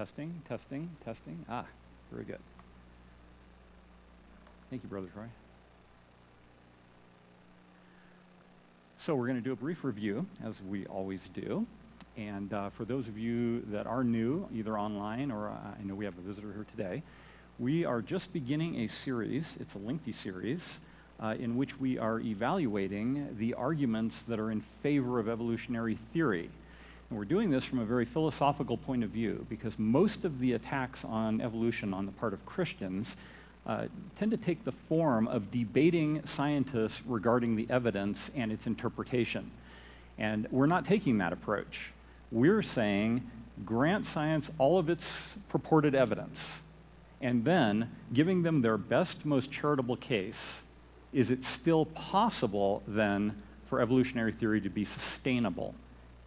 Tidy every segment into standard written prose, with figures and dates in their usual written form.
Testing, testing, testing. Ah, very good. Thank you, Brother Troy. So we're going to do a brief review, as we always do. And for those of you that are new, either online or I know we have a visitor here today, we are just beginning a series. It's a lengthy series in which we are evaluating the arguments that are in favor of evolutionary theory. And we're doing this from a very philosophical point of view because most of the attacks on evolution on the part of Christians tend to take the form of debating scientists regarding the evidence and its interpretation. And we're not taking that approach. We're saying grant science all of its purported evidence and then giving them their best, most charitable case. Is it still possible then for evolutionary theory to be sustainable?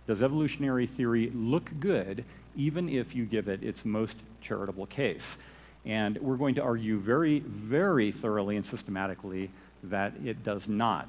Does evolutionary theory look good even if you give it its most charitable case? And we're going to argue very, very thoroughly and systematically that it does not.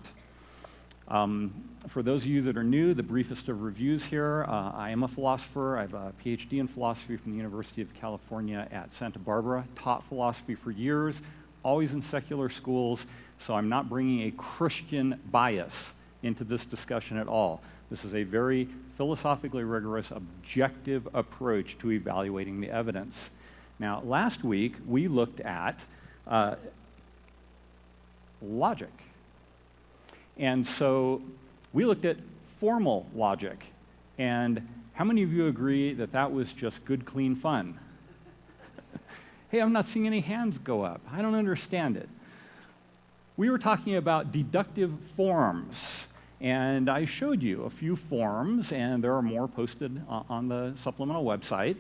For those of you that are new, the briefest of reviews here, I am a philosopher. I have a PhD in philosophy from the University of California at Santa Barbara, taught philosophy for years, always in secular schools, so I'm not bringing a Christian bias into this discussion at all. This is a very philosophically rigorous, objective approach to evaluating the evidence. Now, last week, we looked at logic. And so we looked at formal logic. And how many of you agree that that was just good, clean fun? Hey, I'm not seeing any hands go up. I don't understand it. We were talking about deductive forms. And I showed you a few forms, and there are more posted on the supplemental website.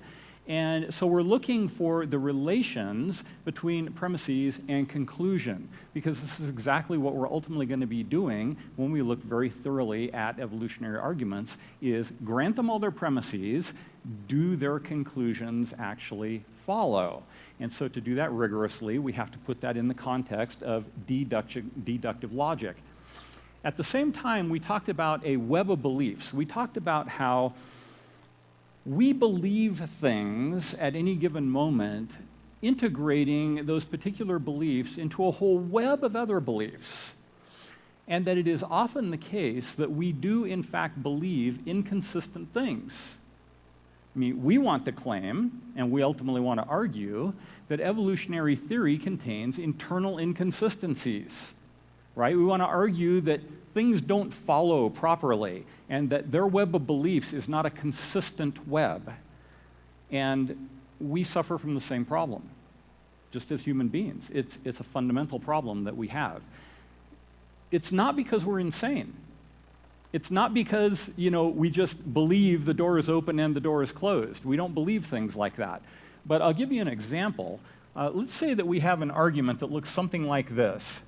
And so we're looking for the relations between premises and conclusion, because this is exactly what we're ultimately going to be doing when we look very thoroughly at evolutionary arguments, is grant them all their premises, do their conclusions actually follow? And so to do that rigorously, we have to put that in the context of deductive logic. At the same time, we talked about a web of beliefs. We talked about how we believe things at any given moment, integrating those particular beliefs into a whole web of other beliefs. And that it is often the case that we do, in fact, believe inconsistent things. I mean, we want to claim, and we ultimately want to argue, that evolutionary theory contains internal inconsistencies. Right? We want to argue that things don't follow properly and that their web of beliefs is not a consistent web. And we suffer from the same problem, just as human beings. It's a fundamental problem that we have. It's not because we're insane. It's not because, we just believe the door is open and the door is closed. We don't believe things like that. But I'll give you an example. Let's say that we have an argument that looks something like this.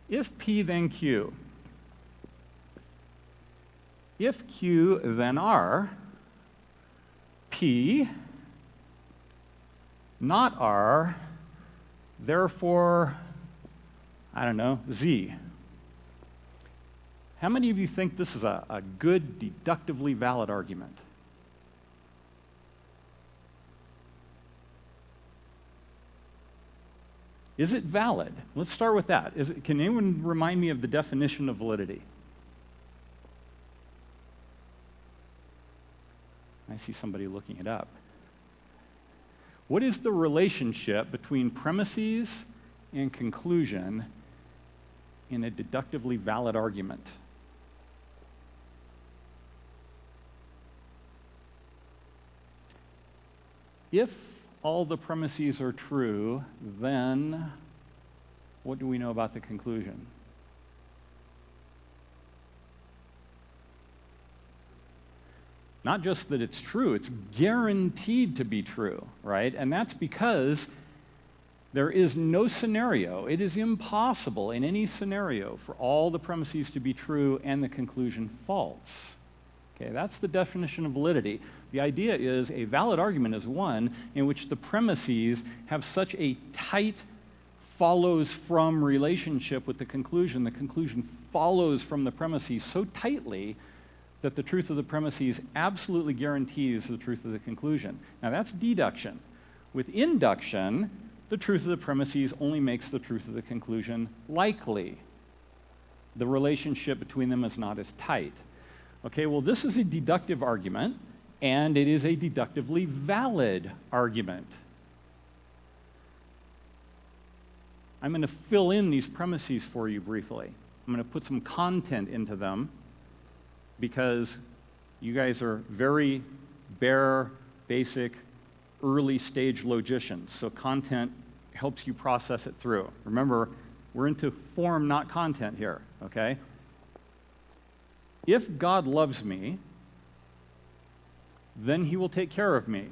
If P, then Q. If Q, then R. P, not R, therefore, Z. How many of you think this is a good, deductively valid argument? Is it valid? Let's start with that. Can anyone remind me of the definition of validity? I see somebody looking it up. What is the relationship between premises and conclusion in a deductively valid argument? If all the premises are true, then what do we know about the conclusion? Not just that it's true, it's guaranteed to be true, right? And that's because there is no scenario, it is impossible in any scenario for all the premises to be true and the conclusion false. Okay, that's the definition of validity. The idea is a valid argument is one in which the premises have such a tight follows from relationship with the conclusion follows from the premises so tightly that the truth of the premises absolutely guarantees the truth of the conclusion. Now that's deduction. With induction, the truth of the premises only makes the truth of the conclusion likely. The relationship between them is not as tight. Okay, well, this is a deductive argument, and it is a deductively valid argument. I'm going to fill in these premises for you briefly. I'm going to put some content into them because you guys are very bare, basic, early stage logicians. So content helps you process it through. Remember, we're into form, not content here, okay? If God loves me, then he will take care of me.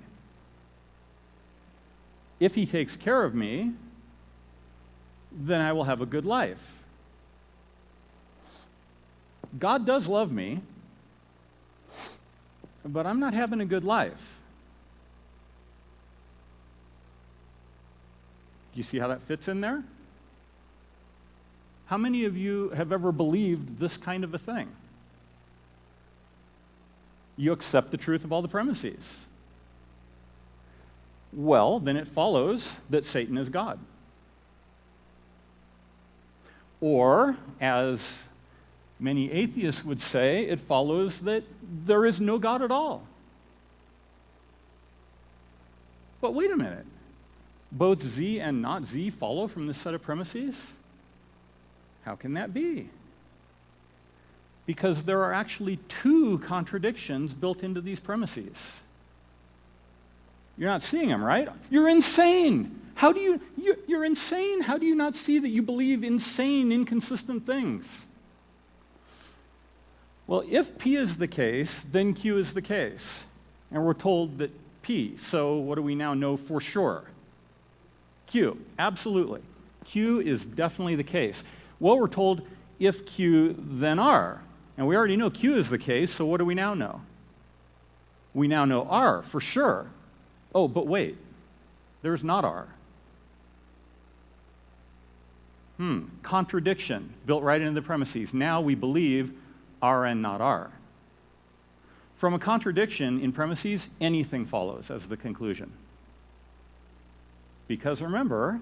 If he takes care of me, then I will have a good life. God does love me, but I'm not having a good life. Do you see how that fits in there? How many of you have ever believed this kind of a thing? You accept the truth of all the premises. Well, then it follows that Satan is God. Or, as many atheists would say, it follows that there is no God at all. But wait a minute. Both Z and not Z follow from this set of premises? How can that be? Because there are actually two contradictions built into these premises. You're not seeing them, right? You're insane. You're insane. How do you not see that you believe insane, inconsistent things? Well, if P is the case, then Q is the case. And we're told that P. So what do we now know for sure? Q, absolutely. Q is definitely the case. Well, we're told if Q, then R. And we already know Q is the case, so what do we now know? We now know R for sure. Oh, but wait, there's not R. Contradiction built right into the premises. Now we believe R and not R. From a contradiction in premises, anything follows as the conclusion. Because remember,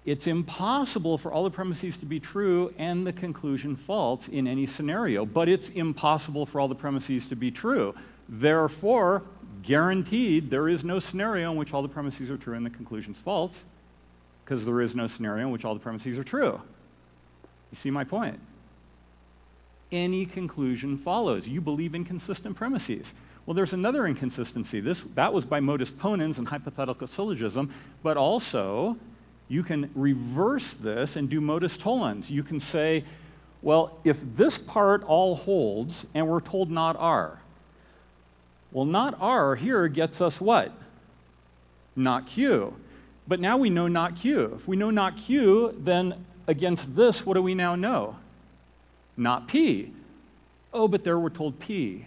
it's impossible for all the premises to be true and the conclusion false in any scenario, but it's impossible for all the premises to be true. Therefore, guaranteed, there is no scenario in which all the premises are true and the conclusion's false, because there is no scenario in which all the premises are true. You see my point? Any conclusion follows. You believe in consistent premises. Well, there's another inconsistency. That was by modus ponens and hypothetical syllogism, but also you can reverse this and do modus tollens. You can say, well, if this part all holds and we're told not R, well, not R here gets us what? Not Q. But now we know not Q. If we know not Q, then against this, what do we now know? Not P. Oh, but there we're told P.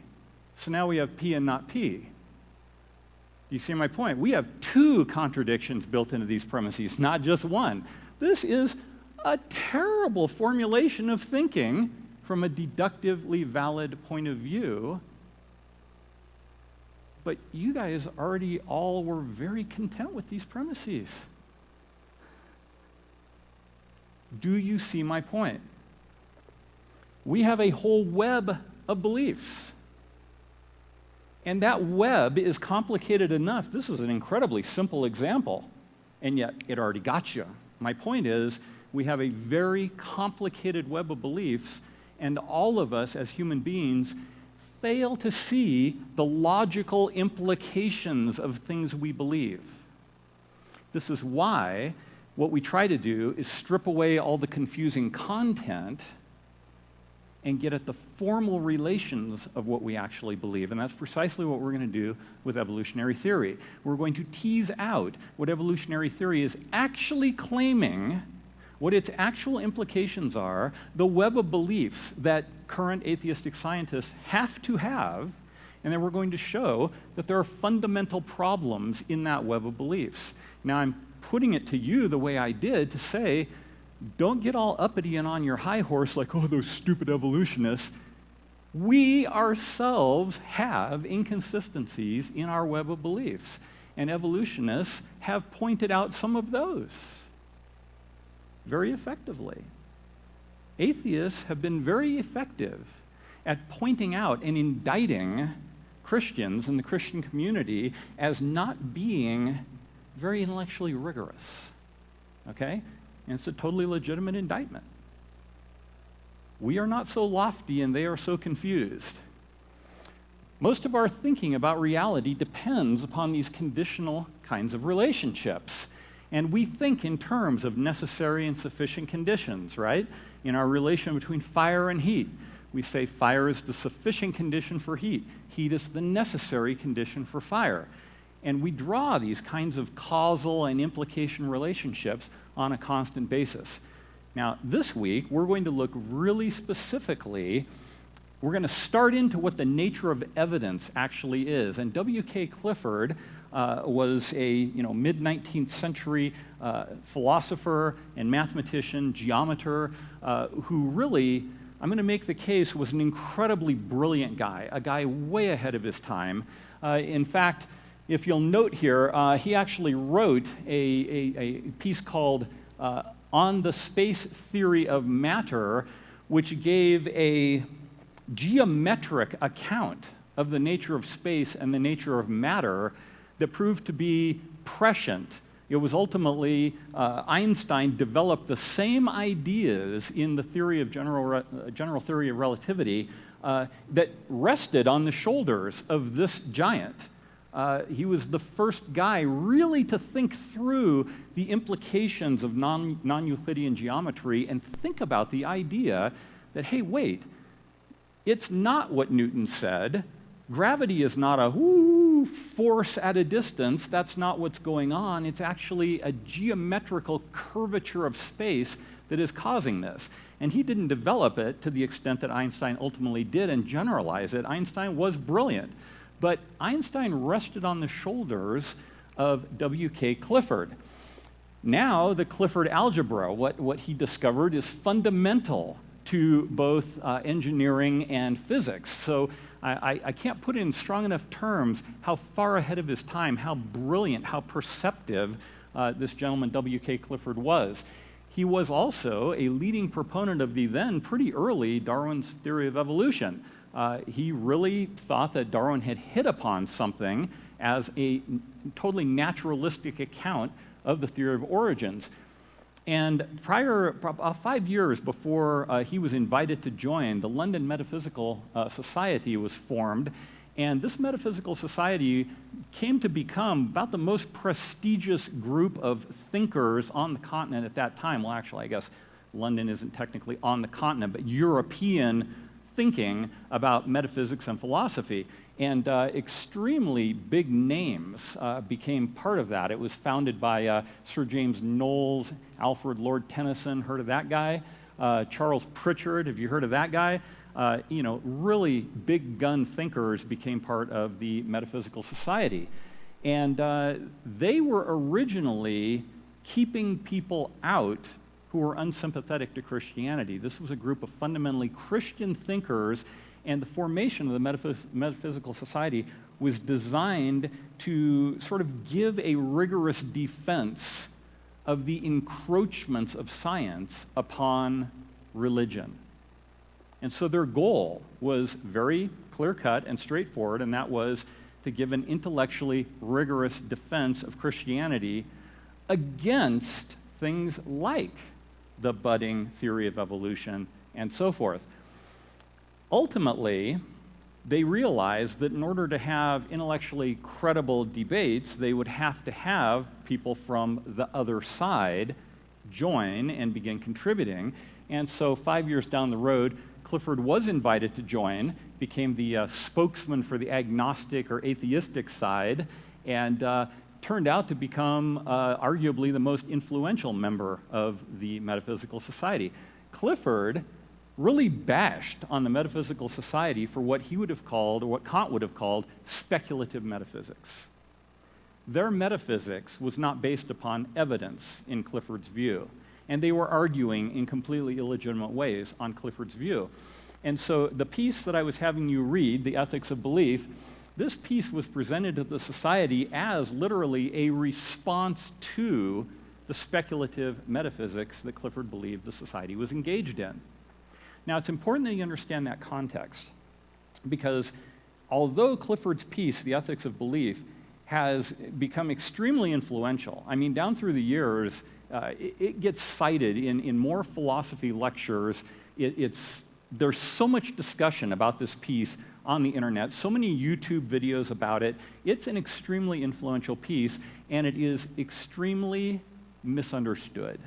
So now we have P and not P. You see my point? We have two contradictions built into these premises, not just one. This is a terrible formulation of thinking from a deductively valid point of view. But you guys already all were very content with these premises. Do you see my point? We have a whole web of beliefs. And that web is complicated enough. This is an incredibly simple example, and yet it already got you. My point is, we have a very complicated web of beliefs, and all of us as human beings fail to see the logical implications of things we believe. This is why what we try to do is strip away all the confusing content and get at the formal relations of what we actually believe. And that's precisely what we're going to do with evolutionary theory. We're going to tease out what evolutionary theory is actually claiming, what its actual implications are, the web of beliefs that current atheistic scientists have to have, and then we're going to show that there are fundamental problems in that web of beliefs. Now, I'm putting it to you the way I did to say, don't get all uppity and on your high horse like, oh, those stupid evolutionists. We ourselves have inconsistencies in our web of beliefs, and evolutionists have pointed out some of those very effectively. Atheists have been very effective at pointing out and indicting Christians and the Christian community as not being very intellectually rigorous, okay? And it's a totally legitimate indictment. We are not so lofty and they are so confused. Most of our thinking about reality depends upon these conditional kinds of relationships. And we think in terms of necessary and sufficient conditions, right? In our relation between fire and heat, we say fire is the sufficient condition for heat. Heat is the necessary condition for fire. And we draw these kinds of causal and implication relationships on a constant basis. Now, this week, we're going to look really specifically, we're going to start into what the nature of evidence actually is. And W.K. Clifford was a mid-19th century philosopher and mathematician, geometer, who really, I'm going to make the case, was an incredibly brilliant guy, a guy way ahead of his time. In fact, if you'll note here, he actually wrote a piece called On the Space Theory of Matter, which gave a geometric account of the nature of space and the nature of matter that proved to be prescient. It was ultimately, Einstein developed the same ideas in the theory of general theory of relativity that rested on the shoulders of this giant. He was the first guy really to think through the implications of non-Euclidean geometry and think about the idea that, hey, wait, it's not what Newton said. Gravity is not a force at a distance. That's not what's going on. It's actually a geometrical curvature of space that is causing this. And he didn't develop it to the extent that Einstein ultimately did and generalize it. Einstein was brilliant. But Einstein rested on the shoulders of W.K. Clifford. Now, the Clifford algebra, what he discovered, is fundamental to both engineering and physics. So I can't put in strong enough terms how far ahead of his time, how brilliant, how perceptive this gentleman W.K. Clifford was. He was also a leading proponent of the then pretty early Darwin's theory of evolution. He really thought that Darwin had hit upon something as a totally naturalistic account of the theory of origins. And 5 years before he was invited to join, the London Metaphysical Society was formed. And this Metaphysical Society came to become about the most prestigious group of thinkers on the continent at that time. Well, actually, I guess London isn't technically on the continent, but European thinking about metaphysics and philosophy. And extremely big names became part of that. It was founded by Sir James Knowles, Alfred Lord Tennyson, heard of that guy? Charles Pritchard, have you heard of that guy? Really big gun thinkers became part of the Metaphysical Society. And they were originally keeping people out who were unsympathetic to Christianity. This was a group of fundamentally Christian thinkers, and the formation of the Metaphysical Society was designed to sort of give a rigorous defense of the encroachments of science upon religion. And so their goal was very clear-cut and straightforward, and that was to give an intellectually rigorous defense of Christianity against things like the budding theory of evolution and so forth. Ultimately, they realized that in order to have intellectually credible debates, they would have to have people from the other side join and begin contributing. And so 5 years down the road, Clifford was invited to join, became the spokesman for the agnostic or atheistic side, and turned out to become arguably the most influential member of the Metaphysical Society. Clifford really bashed on the Metaphysical Society for what he would have called, or what Kant would have called, speculative metaphysics. Their metaphysics was not based upon evidence in Clifford's view, and they were arguing in completely illegitimate ways on Clifford's view. And so the piece that I was having you read, The Ethics of Belief, this piece was presented to the society as literally a response to the speculative metaphysics that Clifford believed the society was engaged in. Now, it's important that you understand that context, because although Clifford's piece, The Ethics of Belief, has become extremely influential, I mean, down through the years, it gets cited in more philosophy lectures. There's so much discussion about this piece on the internet, so many YouTube videos about it. It's an extremely influential piece, and it is extremely misunderstood.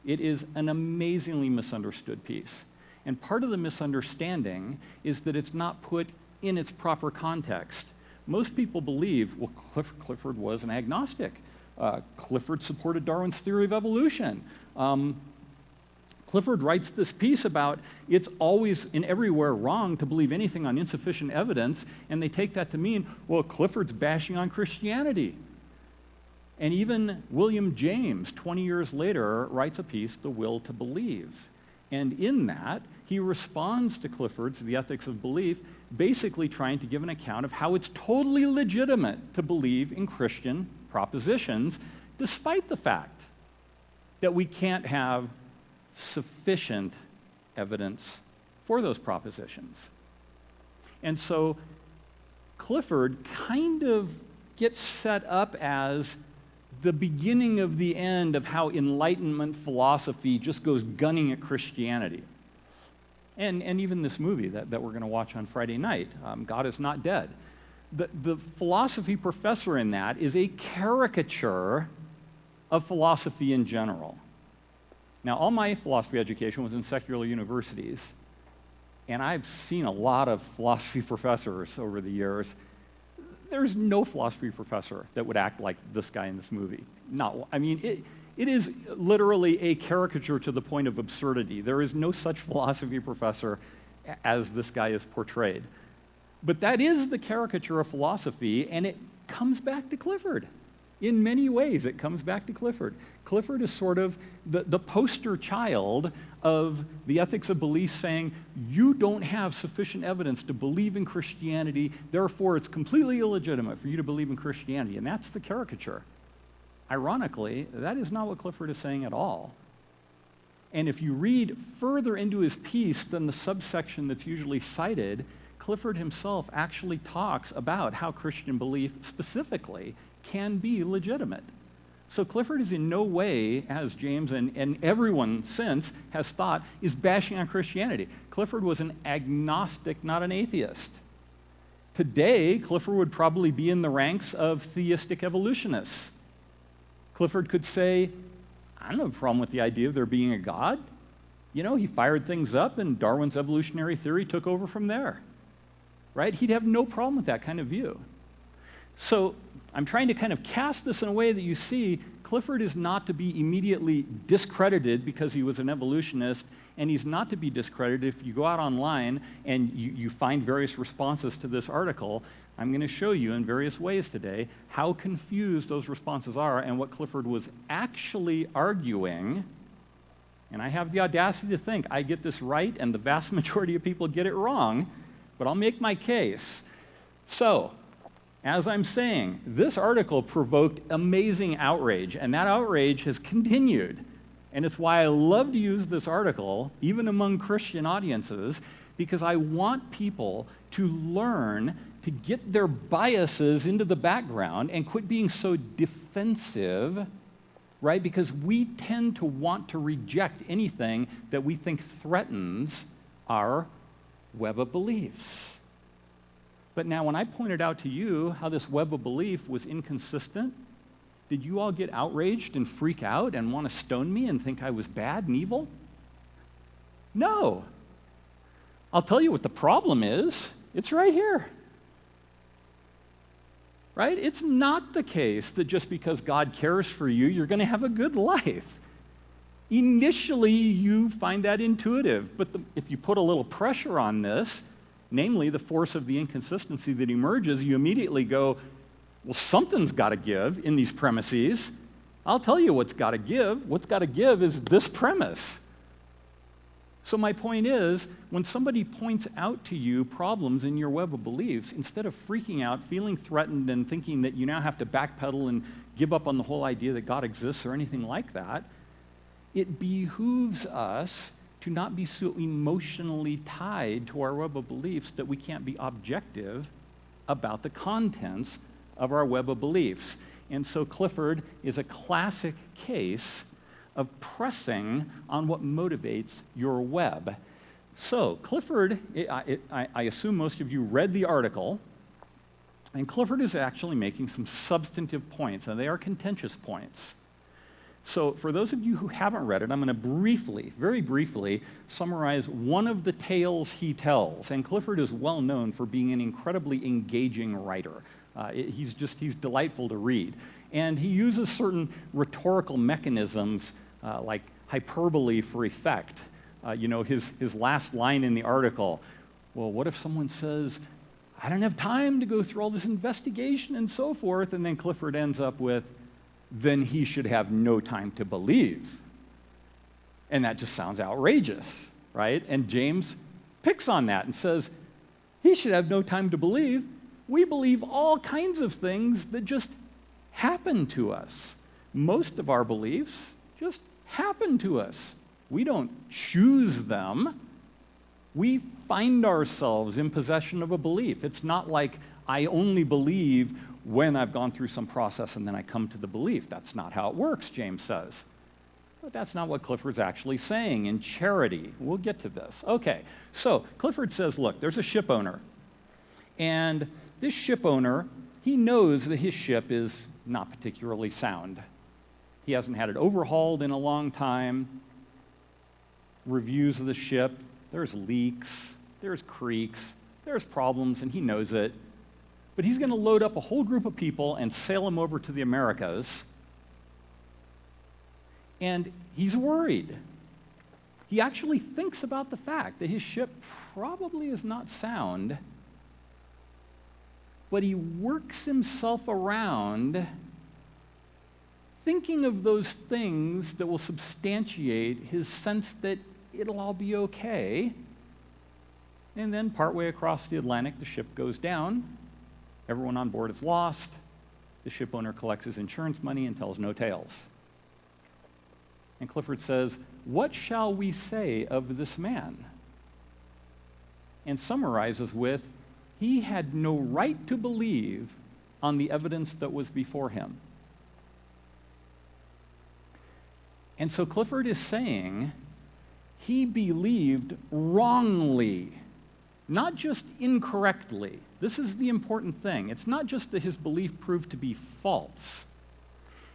It is an amazingly misunderstood piece. And part of the misunderstanding is that it's not put in its proper context. Most people believe, well, Clifford was an agnostic. Clifford supported Darwin's theory of evolution. Clifford writes this piece about it's always and everywhere wrong to believe anything on insufficient evidence, and they take that to mean, well, Clifford's bashing on Christianity. And even William James, 20 years later, writes a piece, The Will to Believe. And in that, he responds to Clifford's The Ethics of Belief, basically trying to give an account of how it's totally legitimate to believe in Christian propositions, despite the fact that we can't have sufficient evidence for those propositions. And so Clifford kind of gets set up as the beginning of the end of how Enlightenment philosophy just goes gunning at Christianity. And even this movie that we're going to watch on Friday night, God is Not Dead. The philosophy professor in that is a caricature of philosophy in general. Now, all my philosophy education was in secular universities, and I've seen a lot of philosophy professors over the years. There's no philosophy professor that would act like this guy in this movie. It is literally a caricature to the point of absurdity. There is no such philosophy professor as this guy is portrayed. But that is the caricature of philosophy, and it comes back to Clifford. In many ways, it comes back to Clifford. Clifford is sort of the poster child of the ethics of belief, saying, you don't have sufficient evidence to believe in Christianity, therefore it's completely illegitimate for you to believe in Christianity. And that's the caricature. Ironically, that is not what Clifford is saying at all. And if you read further into his piece than the subsection that's usually cited, Clifford himself actually talks about how Christian belief specifically can be legitimate. So Clifford is in no way, as James and everyone since has thought, is bashing on Christianity. Clifford was an agnostic, not an atheist. Today, Clifford would probably be in the ranks of theistic evolutionists. Clifford could say, I don't have a problem with the idea of there being a God. You know, he fired things up and Darwin's evolutionary theory took over from there. Right? He'd have no problem with that kind of view. So I'm trying to kind of cast this in a way that you see Clifford is not to be immediately discredited because he was an evolutionist, and he's not to be discredited if you go out online and you find various responses to this article. I'm going to show you in various ways today how confused those responses are and what Clifford was actually arguing. And I have the audacity to think I get this right and the vast majority of people get it wrong, but I'll make my case. So, as I'm saying, this article provoked amazing outrage, and that outrage has continued. And it's why I love to use this article, even among Christian audiences, because I want people to learn to get their biases into the background and quit being so defensive, right? Because we tend to want to reject anything that we think threatens our web of beliefs. But now when I pointed out to you how this web of belief was inconsistent, did you all get outraged and freak out and want to stone me and think I was bad and evil? No. I'll tell you what the problem is. It's right here. Right? It's not the case that just because God cares for you, you're going to have a good life. Initially, you find that intuitive, but if you put a little pressure on this, namely the force of the inconsistency that emerges, you immediately go, well, something's got to give in these premises. I'll tell you what's got to give. What's got to give is this premise. So my point is, when somebody points out to you problems in your web of beliefs, instead of freaking out, feeling threatened, and thinking that you now have to backpedal and give up on the whole idea that God exists or anything like that, it behooves us to not be so emotionally tied to our web of beliefs that we can't be objective about the contents of our web of beliefs. And so Clifford is a classic case of pressing on what motivates your web. So Clifford, I assume most of you read the article, and Clifford is actually making some substantive points, and they are contentious points. So for those of you who haven't read it, I'm going to briefly, very briefly, summarize one of the tales he tells. And Clifford is well known for being an incredibly engaging writer. He's delightful to read. And he uses certain rhetorical mechanisms like hyperbole for effect. His last line in the article, well, what if someone says, I don't have time to go through all this investigation and so forth, and then Clifford ends up with, then he should have no time to believe. And that just sounds outrageous, right? And James picks on that and says, he should have no time to believe. We believe all kinds of things that just happen to us. Most of our beliefs just happen to us. We don't choose them. We find ourselves in possession of a belief. It's not like I only believe when I've gone through some process and then I come to the belief. That's not how it works, James says. But that's not what Clifford's actually saying in Charity. We'll get to this. Okay, so Clifford says, look, there's a ship owner. And this ship owner, he knows that his ship is not particularly sound. He hasn't had it overhauled in a long time. Reviews of the ship, there's leaks, there's creaks, there's problems, and he knows it. But he's going to load up a whole group of people and sail them over to the Americas. And he's worried. He actually thinks about the fact that his ship probably is not sound, but he works himself around thinking of those things that will substantiate his sense that it'll all be okay. And then partway across the Atlantic, the ship goes down. Everyone on board is lost. The ship owner collects his insurance money and tells no tales. And Clifford says, what shall we say of this man? And summarizes with, he had no right to believe on the evidence that was before him. And so Clifford is saying he believed wrongly, not just incorrectly. This is the important thing. It's not just that his belief proved to be false.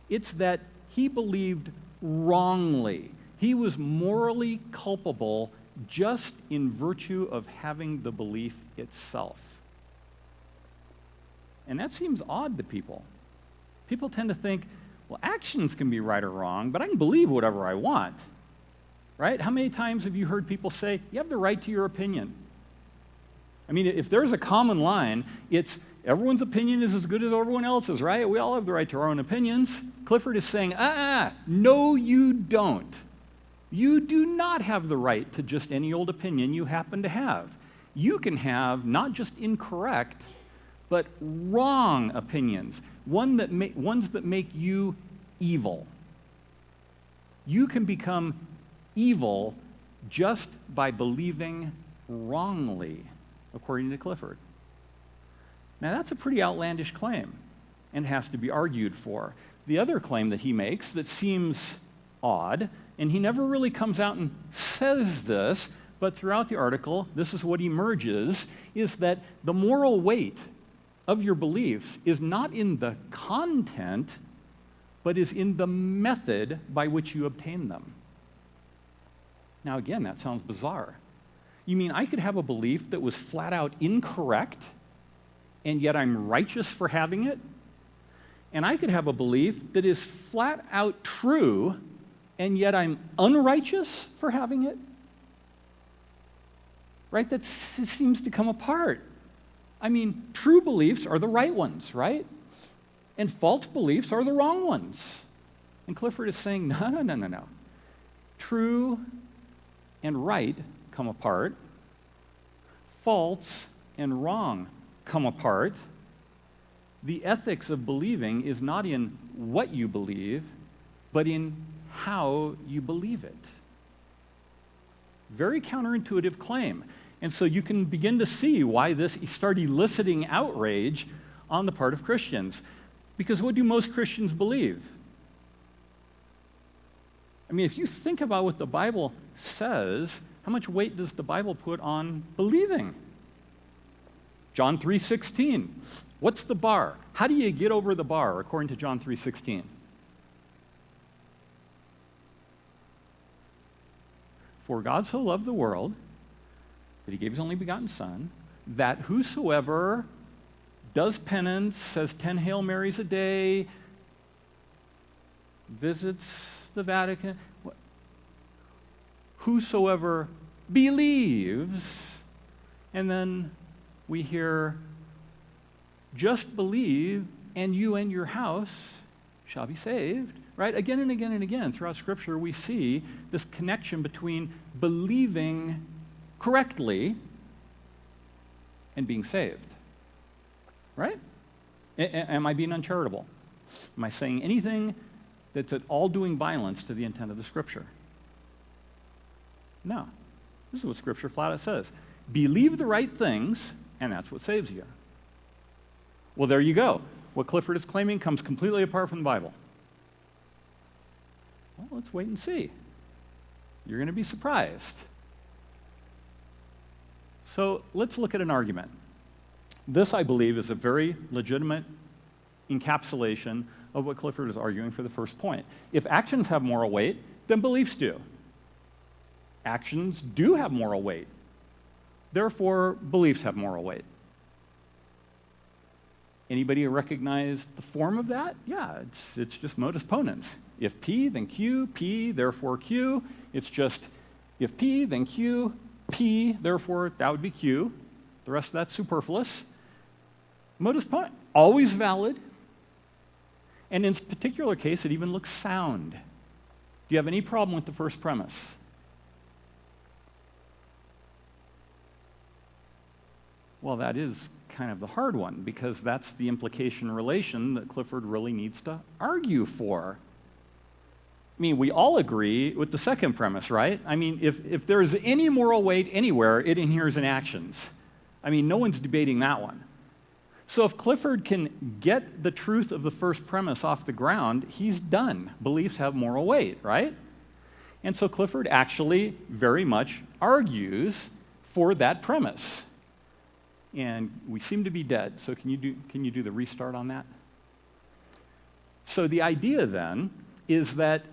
It's that he believed wrongly. He was morally culpable just in virtue of having the belief itself. And that seems odd to people. People tend to think, well, actions can be right or wrong, but I can believe whatever I want. Right? How many times have you heard people say, you have the right to your opinion? I mean, if there's a common line, it's everyone's opinion is as good as everyone else's, right? We all have the right to our own opinions. Clifford is saying, no, you don't. You do not have the right to just any old opinion you happen to have. You can have not just incorrect, but wrong opinions, ones that make you evil. You can become evil just by believing wrongly, according to Clifford. Now, that's a pretty outlandish claim, and it has to be argued for. The other claim that he makes that seems odd, and he never really comes out and says this, but throughout the article, this is what emerges, is that the moral weight of your beliefs is not in the content, but is in the method by which you obtain them. Now, again, that sounds bizarre. You mean I could have a belief that was flat out incorrect, and yet I'm righteous for having it? And I could have a belief that is flat out true, and yet I'm unrighteous for having it? Right? That seems to come apart. I mean, true beliefs are the right ones, right? And false beliefs are the wrong ones. And Clifford is saying, no. True and right come apart. False and wrong come apart. The ethics of believing is not in what you believe, but in how you believe it. Very counterintuitive claim. And so you can begin to see why this started eliciting outrage on the part of Christians. Because what do most Christians believe? I mean, if you think about what the Bible says, how much weight does the Bible put on believing? John 3:16. What's the bar? How do you get over the bar according to John 3:16? For God so loved the world that he gave his only begotten Son, that whosoever does penance, says 10 Hail Marys a day, visits the Vatican, whosoever believes, and then we hear, just believe, and you and your house shall be saved. Right? Again and again and again throughout Scripture, we see this connection between believing correctly and being saved. Right? Am I being uncharitable? Am I saying anything that's at all doing violence to the intent of the Scripture? No. This is what Scripture flat out says. Believe the right things, and that's what saves you. Well, there you go. What Clifford is claiming comes completely apart from the Bible. Well, let's wait and see. You're going to be surprised. So let's look at an argument. This, I believe, is a very legitimate encapsulation of what Clifford is arguing for the first point. If actions have moral weight, then beliefs do. Actions do have moral weight. Therefore, beliefs have moral weight. Anybody recognize the form of that? Yeah, it's just modus ponens. If P, then Q, P, therefore Q. It's just if P, then Q, P, therefore that would be Q. The rest of that's superfluous. Modus ponens, always valid. And in this particular case, it even looks sound. Do you have any problem with the first premise? Well, that is kind of the hard one, because that's the implication relation that Clifford really needs to argue for. I mean, we all agree with the second premise, right? I mean, if there is any moral weight anywhere, it inheres in actions. I mean, no one's debating that one. So if Clifford can get the truth of the first premise off the ground, he's done. Beliefs have moral weight, right? And so Clifford actually very much argues for that premise. And we seem to be dead, so can you do the restart on that? So the idea then is that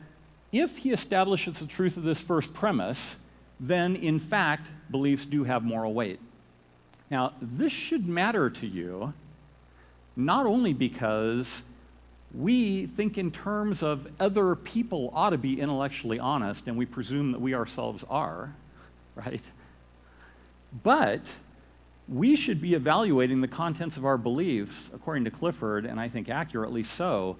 if he establishes the truth of this first premise, then in fact, beliefs do have moral weight. Now, this should matter to you, not only because we think in terms of other people ought to be intellectually honest, and we presume that we ourselves are, right? But we should be evaluating the contents of our beliefs, according to Clifford, and I think accurately so,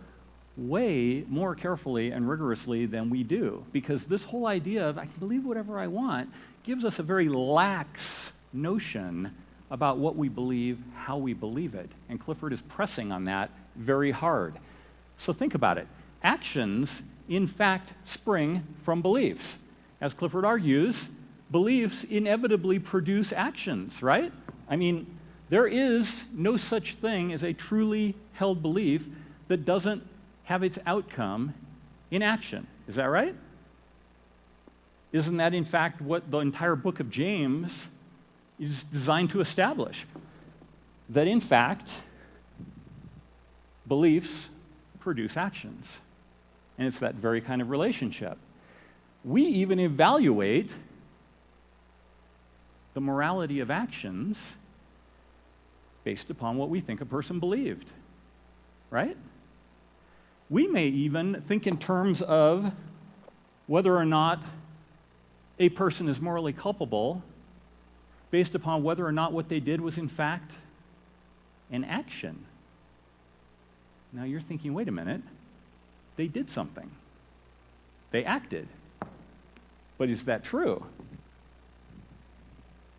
way more carefully and rigorously than we do. Because this whole idea of I can believe whatever I want gives us a very lax notion about what we believe, how we believe it. And Clifford is pressing on that very hard. So think about it. Actions, in fact, spring from beliefs. As Clifford argues, beliefs inevitably produce actions, right? I mean, there is no such thing as a truly held belief that doesn't have its outcome in action. Is that right? Isn't that, in fact, what the entire book of James is designed to establish? That, in fact, beliefs produce actions. And it's that very kind of relationship. We even evaluate the morality of actions based upon what we think a person believed, right? We may even think in terms of whether or not a person is morally culpable based upon whether or not what they did was in fact an action. Now you're thinking, wait a minute, they did something. They acted. But is that true?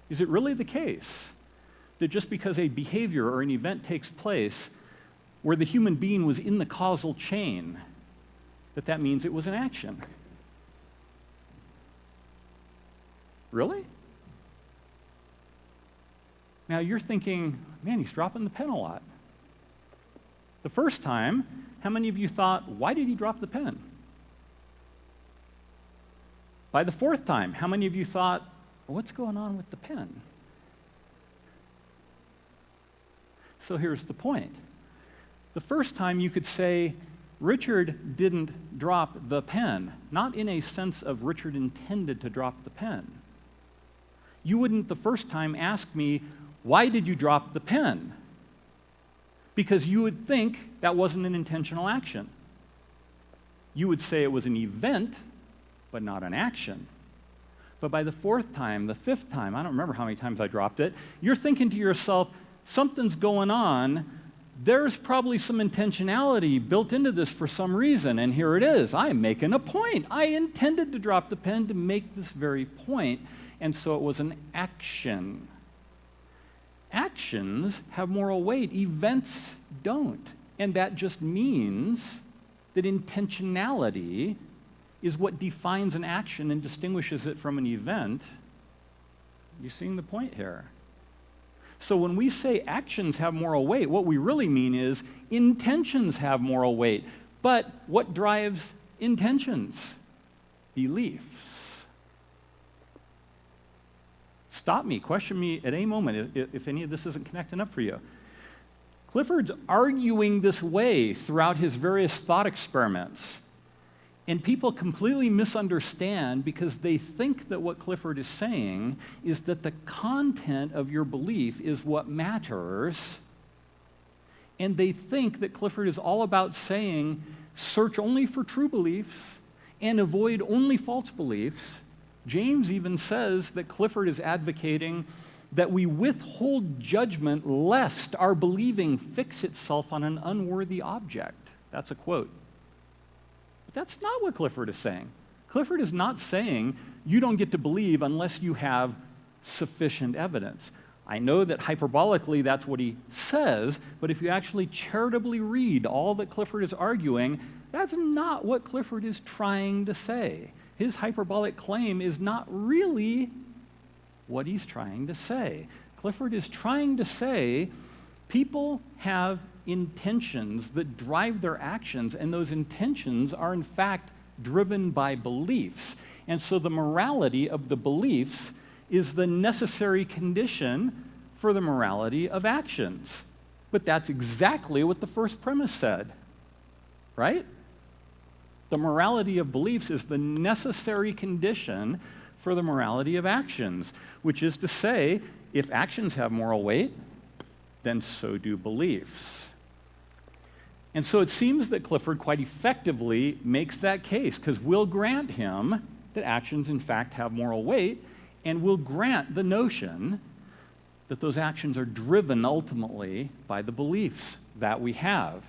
Is it really the case that just because a behavior or an event takes place where the human being was in the causal chain, that means it was an action? Really? Now you're thinking, man, he's dropping the pen a lot. The first time, how many of you thought, why did he drop the pen? By the fourth time, how many of you thought, well, what's going on with the pen? So here's the point. The first time you could say, Richard didn't drop the pen, not in a sense of Richard intended to drop the pen. You wouldn't the first time ask me, why did you drop the pen? Because you would think that wasn't an intentional action. You would say it was an event, but not an action. But by the fourth time, the fifth time, I don't remember how many times I dropped it, you're thinking to yourself, something's going on. There's probably some intentionality built into this for some reason, and here it is. I'm making a point. I intended to drop the pen to make this very point, and so it was an action. Actions have moral weight. Events don't. And that just means that intentionality is what defines an action and distinguishes it from an event. You seeing the point here? So when we say actions have moral weight, what we really mean is intentions have moral weight. But what drives intentions? Beliefs. Stop me, question me at any moment if any of this isn't connecting up for you. Clifford's arguing this way throughout his various thought experiments. And people completely misunderstand because they think that what Clifford is saying is that the content of your belief is what matters. And they think that Clifford is all about saying, search only for true beliefs and avoid only false beliefs. James even says that Clifford is advocating that we withhold judgment lest our believing fix itself on an unworthy object. That's a quote. But that's not what Clifford is saying. Clifford is not saying you don't get to believe unless you have sufficient evidence. I know that hyperbolically that's what he says, but if you actually charitably read all that Clifford is arguing, that's not what Clifford is trying to say. His hyperbolic claim is not really what he's trying to say. Clifford is trying to say people have intentions that drive their actions, and those intentions are in fact driven by beliefs. And so the morality of the beliefs is the necessary condition for the morality of actions. But that's exactly what the first premise said, right? The morality of beliefs is the necessary condition for the morality of actions, which is to say, if actions have moral weight, then so do beliefs. And so it seems that Clifford quite effectively makes that case, because we'll grant him that actions in fact have moral weight, and we'll grant the notion that those actions are driven ultimately by the beliefs that we have.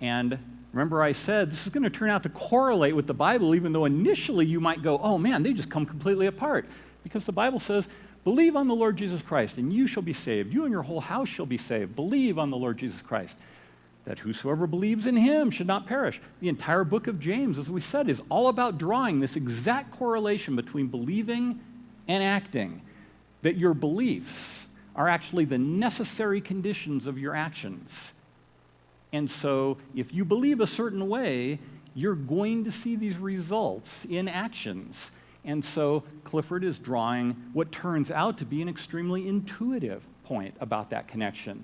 And remember I said this is going to turn out to correlate with the Bible, even though initially you might go, oh man, they just come completely apart. Because the Bible says, believe on the Lord Jesus Christ, and you shall be saved. You and your whole house shall be saved. Believe on the Lord Jesus Christ, that whosoever believes in him should not perish. The entire book of James, as we said, is all about drawing this exact correlation between believing and acting, that your beliefs are actually the necessary conditions of your actions. And so if you believe a certain way, you're going to see these results in actions. And so Clifford is drawing what turns out to be an extremely intuitive point about that connection.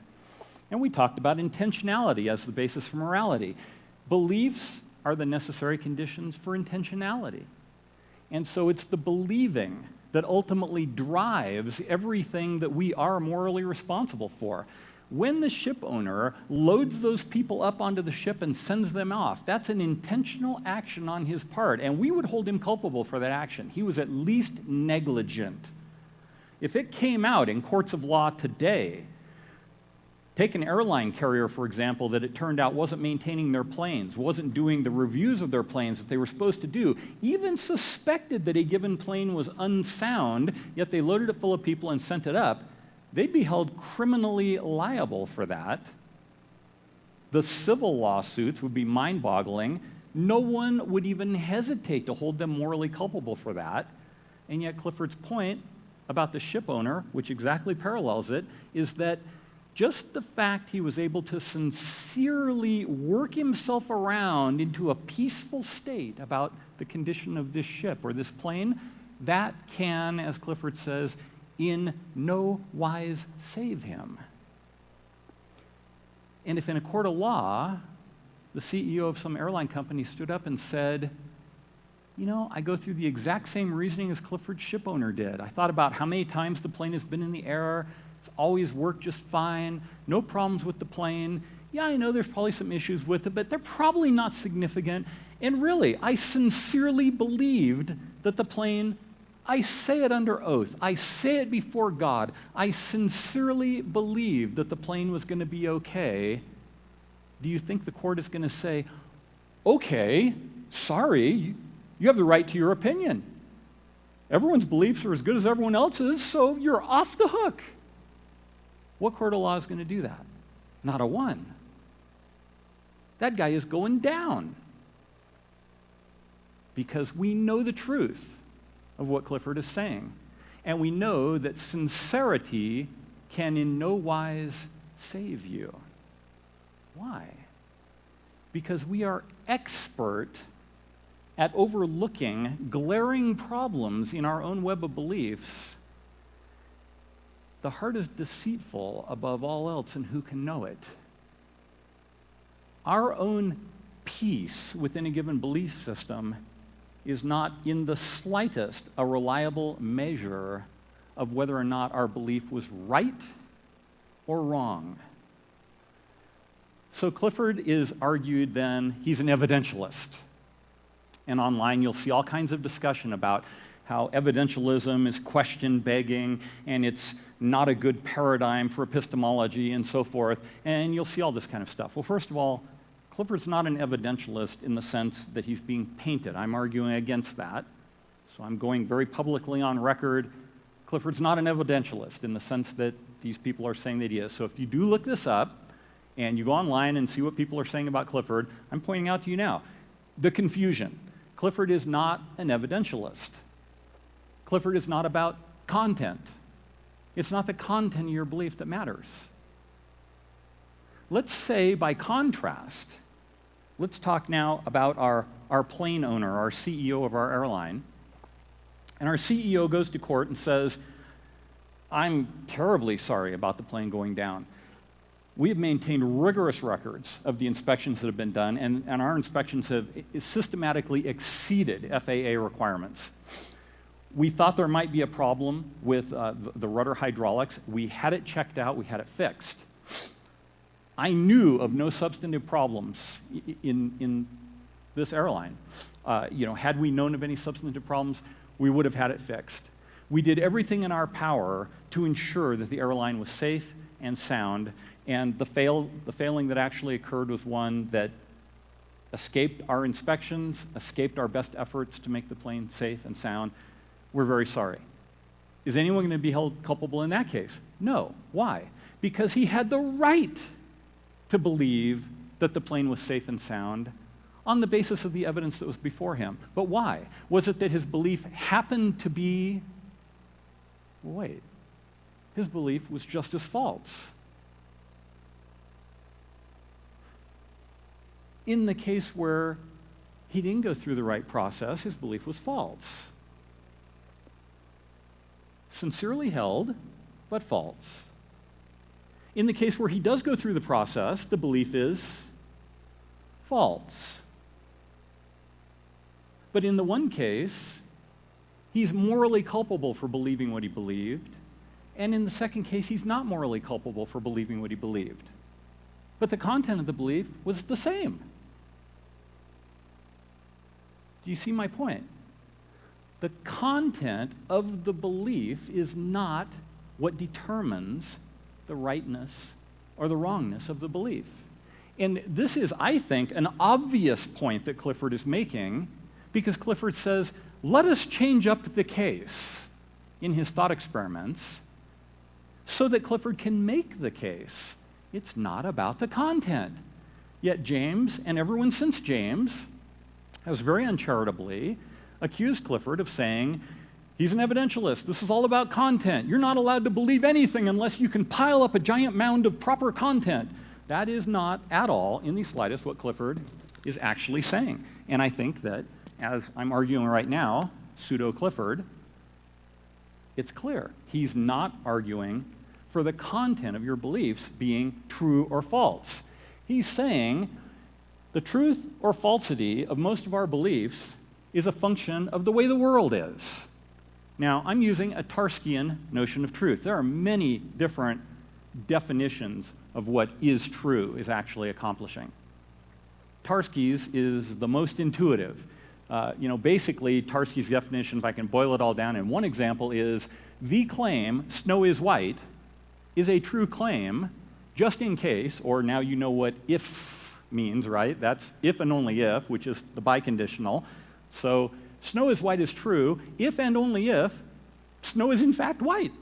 And we talked about intentionality as the basis for morality. Beliefs are the necessary conditions for intentionality. And so it's the believing that ultimately drives everything that we are morally responsible for. When the ship owner loads those people up onto the ship and sends them off, that's an intentional action on his part, and we would hold him culpable for that action. He was at least negligent. If it came out in courts of law today Take an airline carrier, for example, that it turned out wasn't maintaining their planes, wasn't doing the reviews of their planes that they were supposed to do, even suspected that a given plane was unsound, yet they loaded it full of people and sent it up. They'd be held criminally liable for that. The civil lawsuits would be mind-boggling. No one would even hesitate to hold them morally culpable for that. And yet Clifford's point about the ship owner, which exactly parallels it, is that just the fact he was able to sincerely work himself around into a peaceful state about the condition of this ship or this plane, that can, as Clifford says, in no wise save him. And if in a court of law, the CEO of some airline company stood up and said, you know, I go through the exact same reasoning as Clifford's ship owner did. I thought about how many times the plane has been in the air. It's always worked just fine. No problems with the plane. Yeah, I know there's probably some issues with it, but they're probably not significant. And really, I sincerely believed that the plane, I say it under oath, I say it before God, I sincerely believed that the plane was going to be okay. Do you think the court is going to say, okay, sorry, you have the right to your opinion. Everyone's beliefs are as good as everyone else's, so you're off the hook. What court of law is going to do that? Not a one. That guy is going down because we know the truth of what Clifford is saying. And we know that sincerity can in no wise save you. Why? Because we are expert at overlooking glaring problems in our own web of beliefs. The heart is deceitful above all else, and who can know it? Our own peace within a given belief system is not in the slightest a reliable measure of whether or not our belief was right or wrong. So Clifford is argued then, he's an evidentialist. And online you'll see all kinds of discussion about how evidentialism is question-begging and it's not a good paradigm for epistemology and so forth, and you'll see all this kind of stuff. Well, first of all, Clifford's not an evidentialist in the sense that he's being painted. I'm arguing against that. So I'm going very publicly on record. Clifford's not an evidentialist in the sense that these people are saying that he is. So if you do look this up and you go online and see what people are saying about Clifford, I'm pointing out to you now the confusion. Clifford is not an evidentialist. Clifford is not about content. It's not the content of your belief that matters. Let's say, by contrast, let's talk now about our plane owner, our CEO of our airline. And our CEO goes to court and says, I'm terribly sorry about the plane going down. We have maintained rigorous records of the inspections that have been done, and our inspections have systematically exceeded FAA requirements. We thought there might be a problem with the rudder hydraulics. We had it checked out. We had it fixed. I knew of no substantive problems in this airline. Had we known of any substantive problems, we would have had it fixed. We did everything in our power to ensure that the airline was safe and sound, and the failing that actually occurred was one that escaped our inspections, escaped our best efforts to make the plane safe and sound. We're very sorry. Is anyone going to be held culpable in that case? No. Why? Because he had the right to believe that the plane was safe and sound on the basis of the evidence that was before him. But why? Was it that his belief happened to be, wait, his belief was just as false. In the case where he didn't go through the right process, his belief was false. Sincerely held, but false. In the case where he does go through the process, the belief is false. But in the one case, he's morally culpable for believing what he believed, and in the second case, he's not morally culpable for believing what he believed. But the content of the belief was the same. Do you see my point? The content of the belief is not what determines the rightness or the wrongness of the belief. And this is, I think, an obvious point that Clifford is making, because Clifford says, let us change up the case in his thought experiments so that Clifford can make the case. It's not about the content. Yet James, and everyone since James, has very uncharitably accused Clifford of saying, he's an evidentialist. This is all about content. You're not allowed to believe anything unless you can pile up a giant mound of proper content. That is not at all, in the slightest, what Clifford is actually saying. And I think that, as I'm arguing right now, pseudo-Clifford, it's clear. He's not arguing for the content of your beliefs being true or false. He's saying the truth or falsity of most of our beliefs is a function of the way the world is. Now, I'm using a Tarskian notion of truth. There are many different definitions of what is true is actually accomplishing. Tarski's is the most intuitive. Basically, Tarski's definition, if I can boil it all down in one example, is the claim, snow is white, is a true claim just in case, or now you know what if means, right? That's if and only if, which is the biconditional. So snow is white is true if and only if snow is in fact white.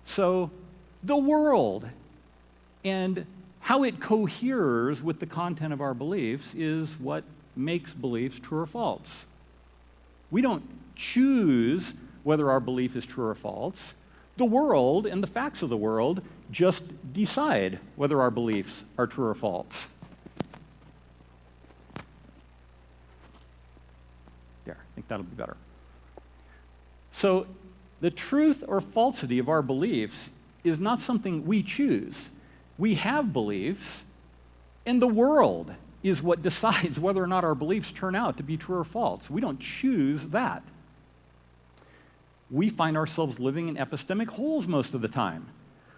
So the world and how it coheres with the content of our beliefs is what makes beliefs true or false. We don't choose whether our belief is true or false. The world and the facts of the world just decide whether our beliefs are true or false. There, I think that'll be better. So the truth or falsity of our beliefs is not something we choose. We have beliefs, and the world is what decides whether or not our beliefs turn out to be true or false. We don't choose that. We find ourselves living in epistemic holes most of the time.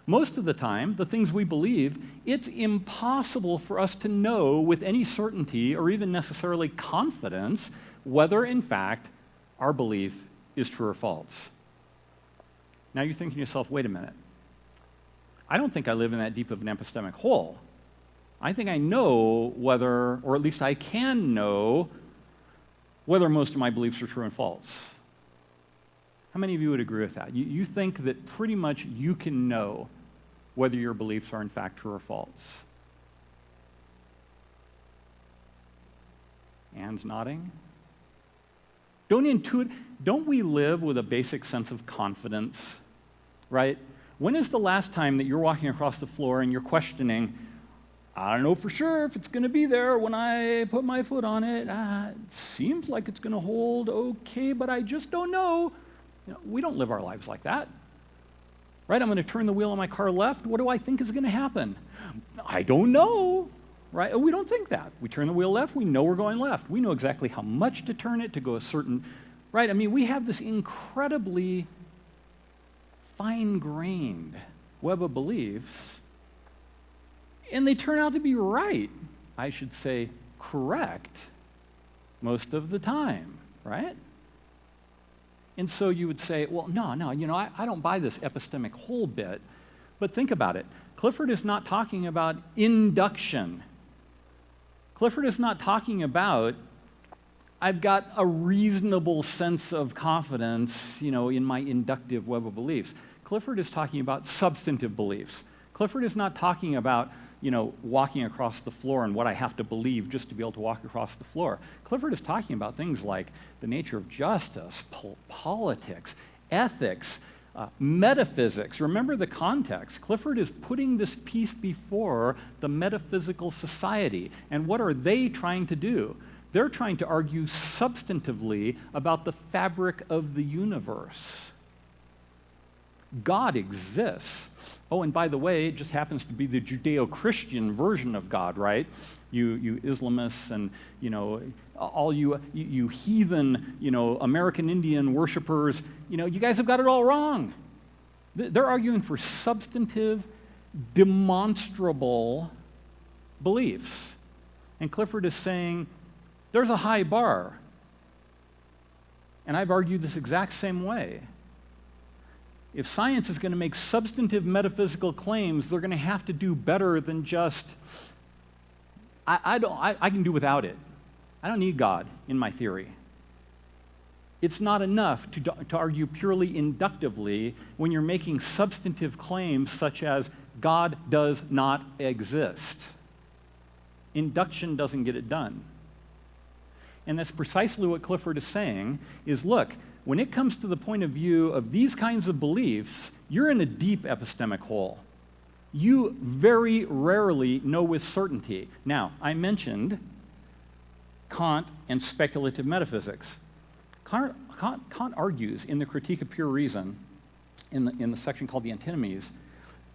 Most of the time, the things we believe, it's impossible for us to know with any certainty or even necessarily confidence whether, in fact, our belief is true or false. Now you're thinking to yourself, wait a minute. I don't think I live in that deep of an epistemic hole. I think I know whether, or at least I can know, whether most of my beliefs are true and false. How many of you would agree with that? You think that pretty much you can know whether your beliefs are in fact true or false? Anne's nodding. Don't we live with a basic sense of confidence, right? When is the last time that you're walking across the floor and you're questioning, I don't know for sure if it's going to be there when I put my foot on it. It seems like it's going to hold okay, but I just don't know. We don't live our lives like that, right? I'm going to turn the wheel on my car left. What do I think is going to happen? I don't know, right? We don't think that. We turn the wheel left. We know we're going left. We know exactly how much to turn it to go a certain, right? I mean, we have this incredibly fine-grained web of beliefs, and they turn out to be right. I should say correct most of the time, right? And so you would say, well, no, I don't buy this epistemic whole bit. But think about it. Clifford is not talking about induction. Clifford is not talking about, I've got a reasonable sense of confidence, in my inductive web of beliefs. Clifford is talking about substantive beliefs. Clifford is not talking about, walking across the floor and what I have to believe just to be able to walk across the floor. Clifford is talking about things like the nature of justice, politics, ethics, metaphysics. Remember the context. Clifford is putting this piece before the metaphysical society. And what are they trying to do? They're trying to argue substantively about the fabric of the universe. God exists. Oh, and by the way, it just happens to be the Judeo-Christian version of God, right? You Islamists and, all you heathen, American Indian worshipers, you guys have got it all wrong. They're arguing for substantive, demonstrable beliefs. And Clifford is saying, there's a high bar. And I've argued this exact same way. If science is going to make substantive metaphysical claims, they're going to have to do better than just, I can do without it. I don't need God in my theory. It's not enough to argue purely inductively when you're making substantive claims such as God does not exist. Induction doesn't get it done. And that's precisely what Clifford is saying, is look, when it comes to the point of view of these kinds of beliefs, you're in a deep epistemic hole. You very rarely know with certainty. Now, I mentioned Kant and speculative metaphysics. Kant argues in the Critique of Pure Reason, in the section called the Antinomies,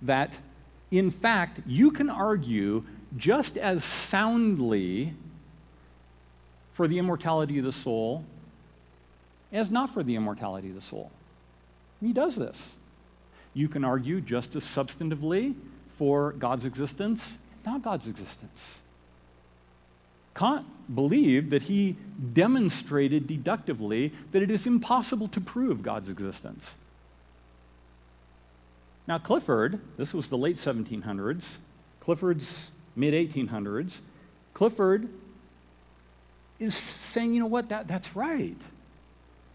that in fact you can argue just as soundly for the immortality of the soul as not for the immortality of the soul. And he does this. You can argue just as substantively for God's existence, not God's existence. Kant believed that he demonstrated deductively that it is impossible to prove God's existence. Now Clifford, this was the late 1700s, Clifford's mid-1800s, Clifford is saying, you know what, that's right.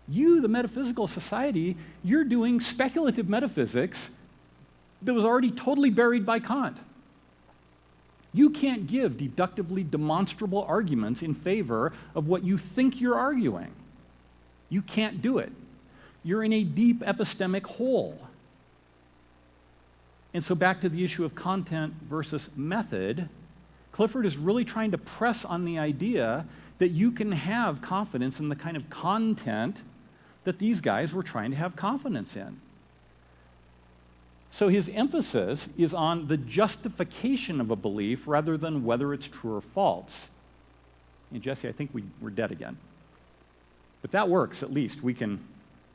You, the metaphysical society, you're doing speculative metaphysics that was already totally buried by Kant. You can't give deductively demonstrable arguments in favor of what you think you're arguing. You can't do it. You're in a deep epistemic hole. And so back to the issue of content versus method, Clifford is really trying to press on the idea that you can have confidence in the kind of content that these guys were trying to have confidence in. So his emphasis is on the justification of a belief rather than whether it's true or false. And Jesse, I think we're dead again. But that works, at least. We can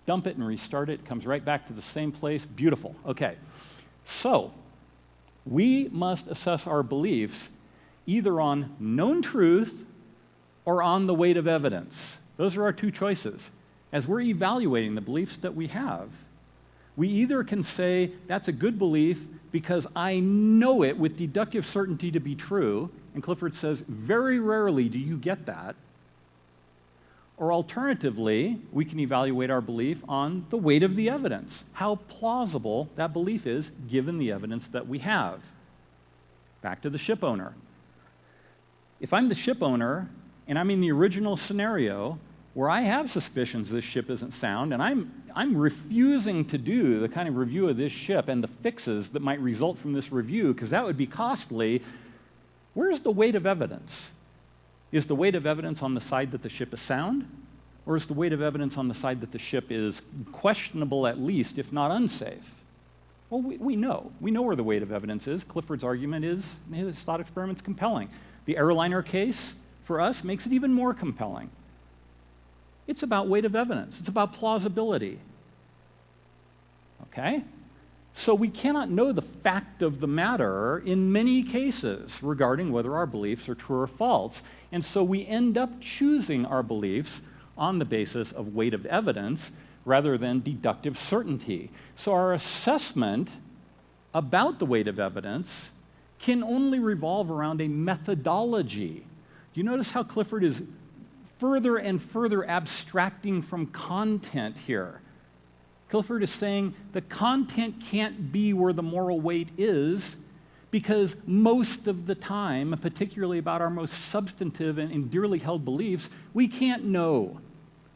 dump it and restart it. It comes right back to the same place. Beautiful. Okay. So we must assess our beliefs either on known truth or on the weight of evidence. Those are our two choices. As we're evaluating the beliefs that we have, we either can say that's a good belief because I know it with deductive certainty to be true, and Clifford says very rarely do you get that, or alternatively, we can evaluate our belief on the weight of the evidence, how plausible that belief is given the evidence that we have. Back to the ship owner. If I'm the ship owner and I'm in the original scenario where I have suspicions this ship isn't sound, and I'm refusing to do the kind of review of this ship and the fixes that might result from this review, because that would be costly, where's the weight of evidence? Is the weight of evidence on the side that the ship is sound, or is the weight of evidence on the side that the ship is questionable at least, if not unsafe? Well, we know. We know where the weight of evidence is. Clifford's argument is his thought experiment's compelling. The airliner case, for us, makes it even more compelling. It's about weight of evidence. It's about plausibility. Okay? So we cannot know the fact of the matter in many cases regarding whether our beliefs are true or false. And so we end up choosing our beliefs on the basis of weight of evidence rather than deductive certainty. So our assessment about the weight of evidence can only revolve around a methodology. Do you notice how Clifford is further and further abstracting from content here? Clifford is saying the content can't be where the moral weight is because most of the time, particularly about our most substantive and dearly held beliefs, we can't know.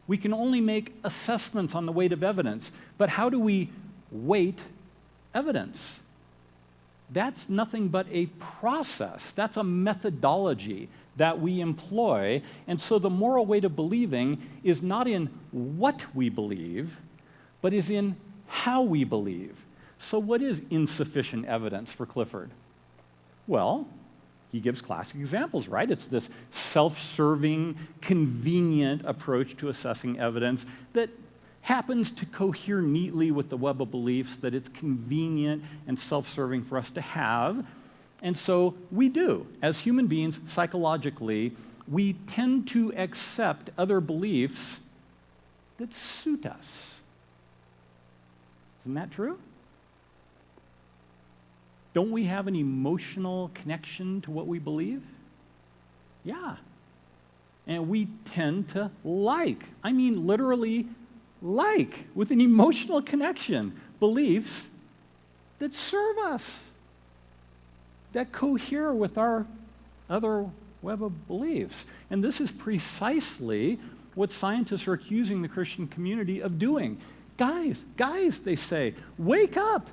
We can only make assessments on the weight of evidence. But how do we weight evidence? That's nothing but a process. That's a methodology that we employ. And so the moral weight of believing is not in what we believe, but is in how we believe. So what is insufficient evidence for Clifford? Well, he gives classic examples, right? It's this self-serving, convenient approach to assessing evidence that happens to cohere neatly with the web of beliefs that it's convenient and self-serving for us to have. And so we do. As human beings, psychologically, we tend to accept other beliefs that suit us. Isn't that true? Don't we have an emotional connection to what we believe? Yeah. And we tend to literally with an emotional connection, beliefs that serve us, that cohere with our other web of beliefs. And this is precisely what scientists are accusing the Christian community of doing. Guys, they say, wake up.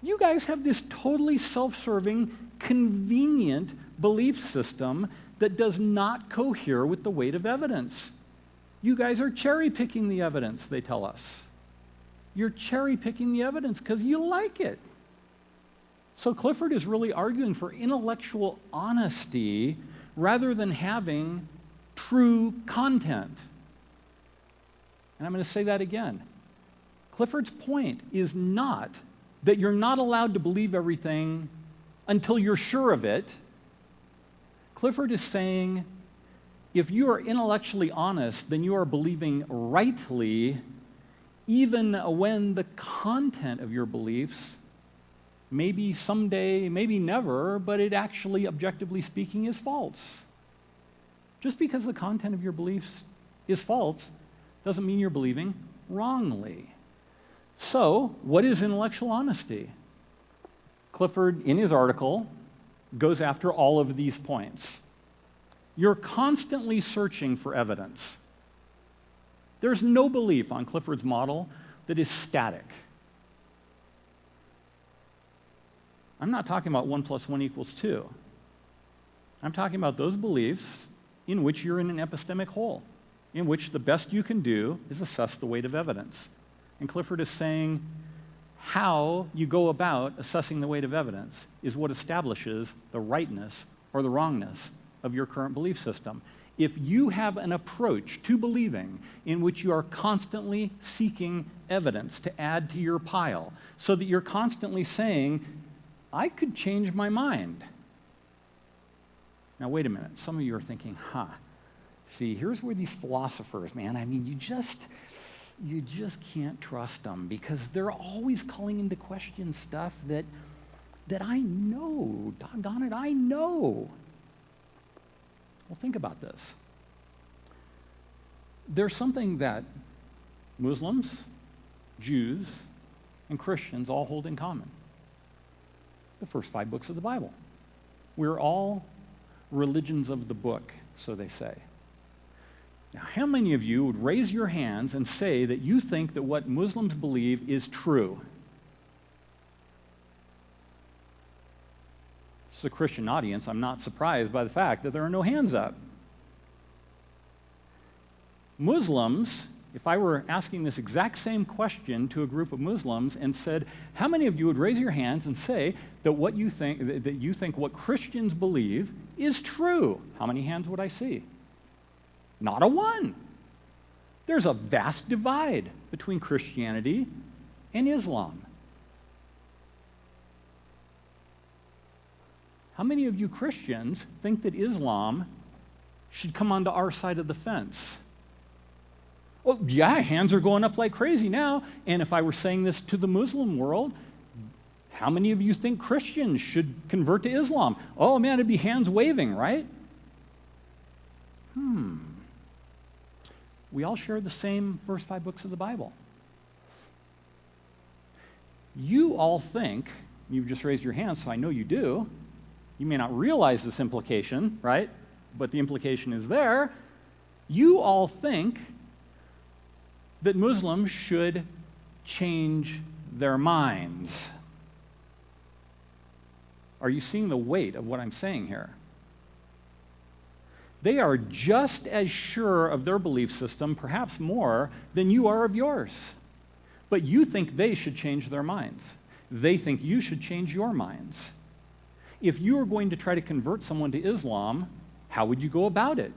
You guys have this totally self-serving, convenient belief system that does not cohere with the weight of evidence. You guys are cherry-picking the evidence, they tell us. You're cherry-picking the evidence because you like it. So Clifford is really arguing for intellectual honesty rather than having true content. And I'm going to say that again. Clifford's point is not that you're not allowed to believe everything until you're sure of it. Clifford is saying, if you are intellectually honest, then you are believing rightly, even when the content of your beliefs, maybe someday, maybe never, but it actually, objectively speaking, is false. Just because the content of your beliefs is false doesn't mean you're believing wrongly. So, what is intellectual honesty? Clifford, in his article, goes after all of these points. You're constantly searching for evidence. There's no belief on Clifford's model that is static. I'm not talking about 1 + 1 = 2. I'm talking about those beliefs in which you're in an epistemic hole, in which the best you can do is assess the weight of evidence. And Clifford is saying how you go about assessing the weight of evidence is what establishes the rightness or the wrongness of your current belief system. If you have an approach to believing in which you are constantly seeking evidence to add to your pile, so that you're constantly saying, I could change my mind. Now, wait a minute. Some of you are thinking, see, here's where these philosophers, man, I mean, you just can't trust them because they're always calling into question stuff that I know. Doggone it, I know. Well, think about this. There's something that Muslims, Jews, and Christians all hold in common. The first 5 books of the Bible. We're all religions of the book, so they say. Now, how many of you would raise your hands and say that you think that what Muslims believe is true? It's a Christian audience. I'm not surprised by the fact that there are no hands up. Muslims, if I were asking this exact same question to a group of Muslims and said, how many of you would raise your hands and say that what you think what Christians believe is true? How many hands would I see? Not a one. There's a vast divide between Christianity and Islam. How many of you Christians think that Islam should come onto our side of the fence? Well, yeah, hands are going up like crazy now. And if I were saying this to the Muslim world, how many of you think Christians should convert to Islam? Oh man, it'd be hands waving, right? We all share the same first 5 books of the Bible. You all think, you've just raised your hand, so I know you do. You may not realize this implication, right? But the implication is there. You all think that Muslims should change their minds. Are you seeing the weight of what I'm saying here? They are just as sure of their belief system, perhaps more, than you are of yours. But you think they should change their minds. They think you should change your minds. If you were going to try to convert someone to Islam, how would you go about it?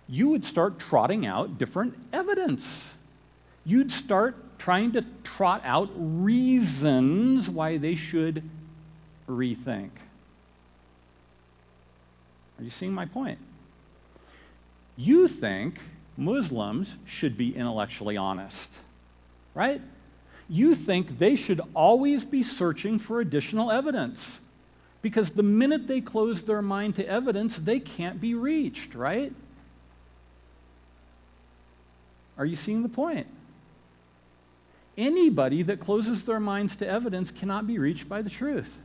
You would start trotting out different evidence. You'd start trying to trot out reasons why they should rethink. Are you seeing my point? You think Muslims should be intellectually honest, right? You think they should always be searching for additional evidence, because the minute they close their mind to evidence, they can't be reached, right? Are you seeing the point? Anybody that closes their minds to evidence cannot be reached by the truth.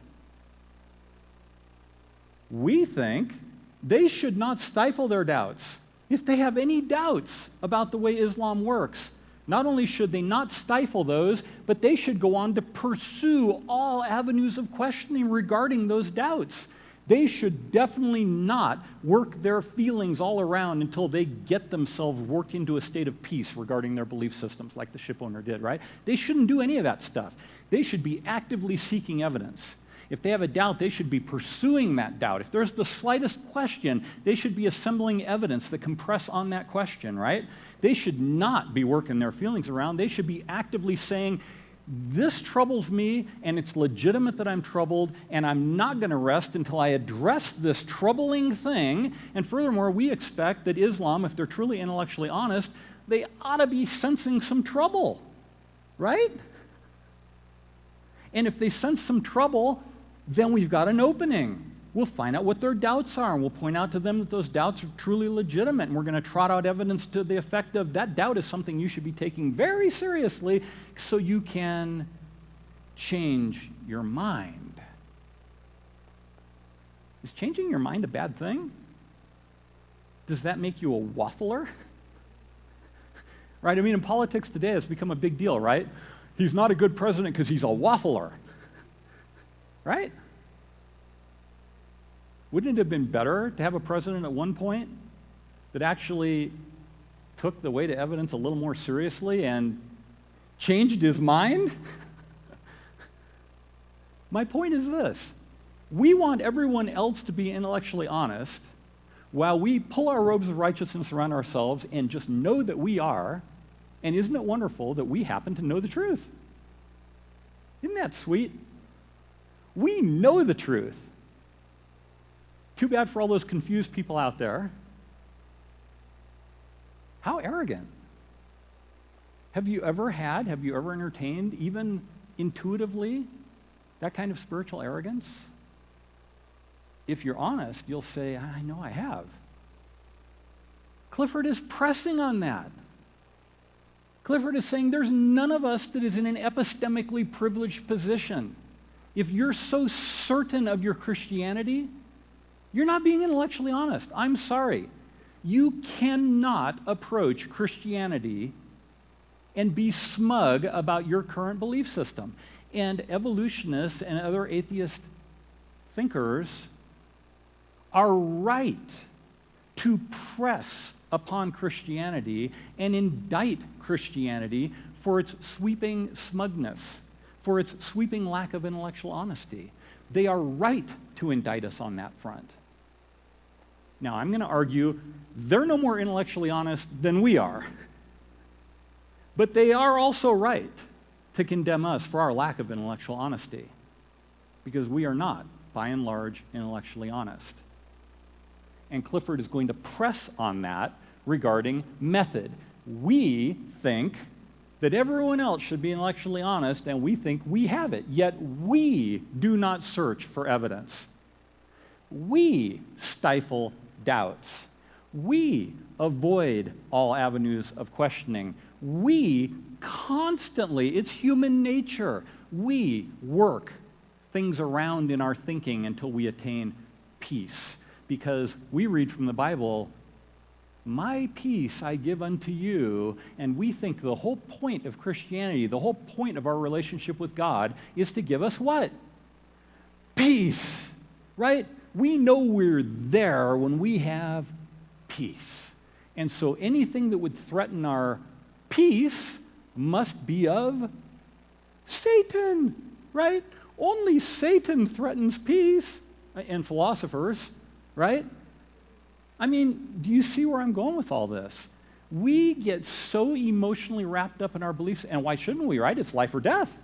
We think they should not stifle their doubts. If they have any doubts about the way Islam works, not only should they not stifle those, but they should go on to pursue all avenues of questioning regarding those doubts. They should definitely not work their feelings all around until they get themselves worked into a state of peace regarding their belief systems, like the ship owner did, right? They shouldn't do any of that stuff. They should be actively seeking evidence. If they have a doubt, they should be pursuing that doubt. If there's the slightest question, they should be assembling evidence that can press on that question, right? They should not be working their feelings around. They should be actively saying, this troubles me, and it's legitimate that I'm troubled, and I'm not going to rest until I address this troubling thing. And furthermore, we expect that Islam, if they're truly intellectually honest, they ought to be sensing some trouble, right? And if they sense some trouble, then we've got an opening. We'll find out what their doubts are, and we'll point out to them that those doubts are truly legitimate, and we're going to trot out evidence to the effect of that doubt is something you should be taking very seriously so you can change your mind. Is changing your mind a bad thing? Does that make you a waffler? Right? I mean, in politics today, it's become a big deal, right? He's not a good president because he's a waffler. Right? Wouldn't it have been better to have a president at one point that actually took the weight of evidence a little more seriously and changed his mind? My point is this. We want everyone else to be intellectually honest while we pull our robes of righteousness around ourselves and just know that we are. And isn't it wonderful that we happen to know the truth? Isn't that sweet? We know the truth. Too bad for all those confused people out there. How arrogant. Have you ever entertained, even intuitively, that kind of spiritual arrogance? If you're honest, you'll say, I know I have. Clifford is pressing on that. Clifford is saying there's none of us that is in an epistemically privileged position. If you're so certain of your Christianity, you're not being intellectually honest. I'm sorry. You cannot approach Christianity and be smug about your current belief system. And evolutionists and other atheist thinkers are right to press upon Christianity and indict Christianity for its sweeping smugness, for its sweeping lack of intellectual honesty. They are right to indict us on that front. Now, I'm going to argue they're no more intellectually honest than we are. But they are also right to condemn us for our lack of intellectual honesty, because we are not, by and large, intellectually honest. And Clifford is going to press on that regarding method. We think that everyone else should be intellectually honest, and we think we have it, yet we do not search for evidence. We stifle doubts. We avoid all avenues of questioning. We constantly, it's human nature, we work things around in our thinking until we attain peace. Because we read from the Bible, my peace I give unto you, and we think the whole point of Christianity, the whole point of our relationship with God is to give us what? Peace, right? We know we're there when we have peace. And so anything that would threaten our peace must be of Satan, right? Only Satan threatens peace, and philosophers, right? I mean, do you see where I'm going with all this? We get so emotionally wrapped up in our beliefs, and why shouldn't we, right? It's life or death.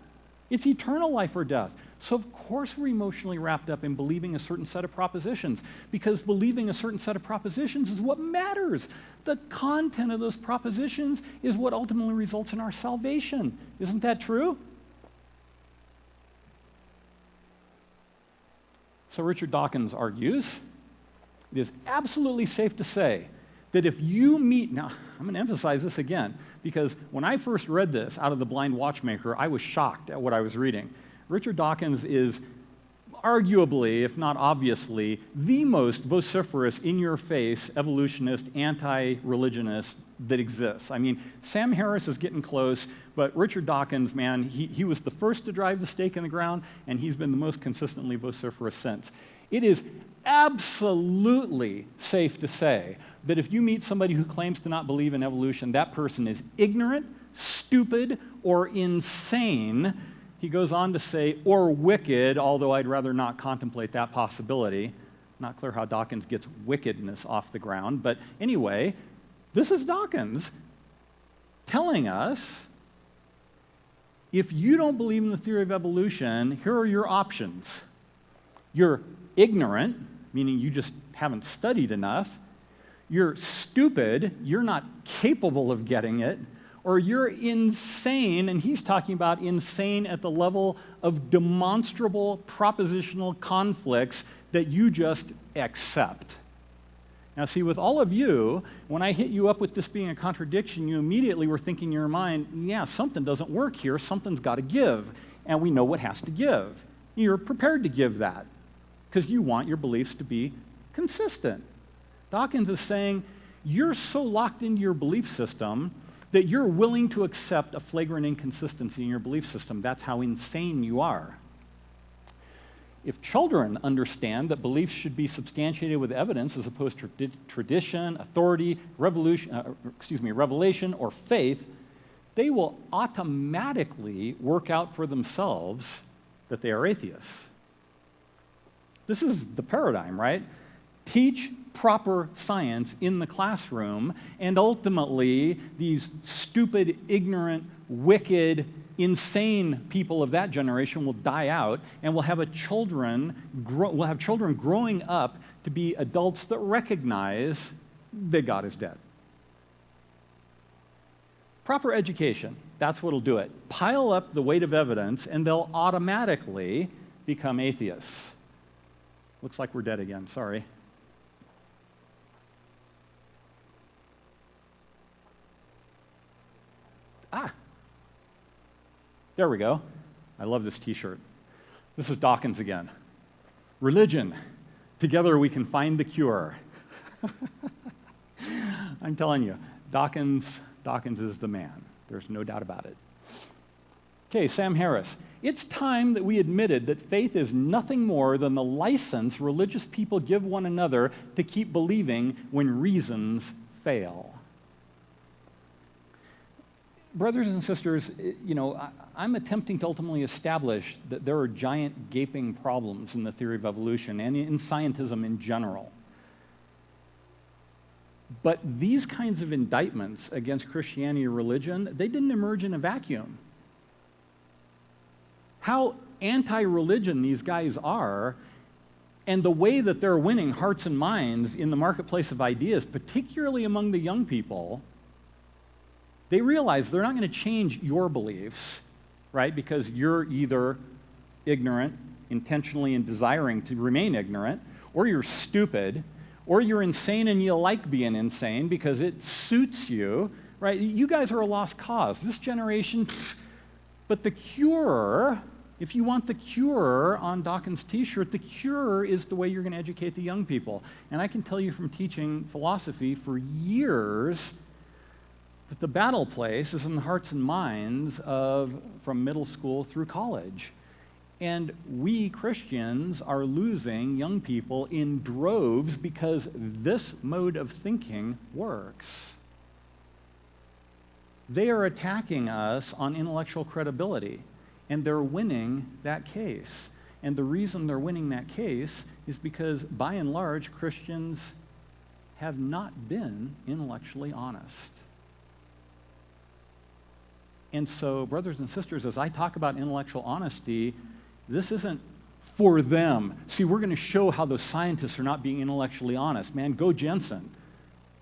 It's eternal life or death. So of course we're emotionally wrapped up in believing a certain set of propositions, because believing a certain set of propositions is what matters. The content of those propositions is what ultimately results in our salvation. Isn't that true? So Richard Dawkins argues, it is absolutely safe to say that if you meet, now I'm going to emphasize this again, because when I first read this out of The Blind Watchmaker, I was shocked at what I was reading. Richard Dawkins is arguably, if not obviously, the most vociferous, in-your-face, evolutionist, anti-religionist that exists. I mean, Sam Harris is getting close, but Richard Dawkins, man, he was the first to drive the stake in the ground, and he's been the most consistently vociferous since. It is absolutely safe to say that if you meet somebody who claims to not believe in evolution, that person is ignorant, stupid, or insane. He goes on to say, or wicked, although I'd rather not contemplate that possibility. Not clear how Dawkins gets wickedness off the ground, but anyway, this is Dawkins telling us, if you don't believe in the theory of evolution, here are your options. You're ignorant, meaning you just haven't studied enough. You're stupid, you're not capable of getting it. Or you're insane, and he's talking about insane at the level of demonstrable propositional conflicts that you just accept. Now see, with all of you, when I hit you up with this being a contradiction, you immediately were thinking in your mind, yeah, something doesn't work here, something's got to give, and we know what has to give. You're prepared to give that, because you want your beliefs to be consistent. Dawkins is saying, you're so locked into your belief system that you're willing to accept a flagrant inconsistency in your belief system. That's how insane you are. If children understand that beliefs should be substantiated with evidence as opposed to tradition, authority, revelation, or faith, they will automatically work out for themselves that they are atheists. This is the paradigm, right? Teach proper science in the classroom, and ultimately these stupid, ignorant, wicked, insane people of that generation will die out, and we'll have children growing up to be adults that recognize that God is dead. Proper education, that's what'll do it. Pile up the weight of evidence, and they'll automatically become atheists. Looks like we're dead again, sorry. There we go. I love this t-shirt. This is Dawkins again. Religion. Together we can find the cure. I'm telling you, Dawkins is the man. There's no doubt about it. Okay, Sam Harris. It's time that we admitted that faith is nothing more than the license religious people give one another to keep believing when reasons fail. Brothers and sisters, I'm attempting to ultimately establish that there are giant gaping problems in the theory of evolution and in scientism in general. But these kinds of indictments against Christianity or religion, they didn't emerge in a vacuum. How anti-religion these guys are, and the way that they're winning hearts and minds in the marketplace of ideas, particularly among the young people, they realize they're not going to change your beliefs, right? Because you're either ignorant, intentionally and desiring to remain ignorant, or you're stupid, or you're insane and you like being insane because it suits you, right? You guys are a lost cause. This generation, but the cure, if you want the cure on Dawkins' t-shirt, the cure is the way you're going to educate the young people. And I can tell you from teaching philosophy for years that the battle place is in the hearts and minds from middle school through college. And we Christians are losing young people in droves because this mode of thinking works. They are attacking us on intellectual credibility, and they're winning that case. And the reason they're winning that case is because, by and large, Christians have not been intellectually honest. And so, brothers and sisters, as I talk about intellectual honesty, this isn't for them. See, we're going to show how those scientists are not being intellectually honest. Man, go Jensen.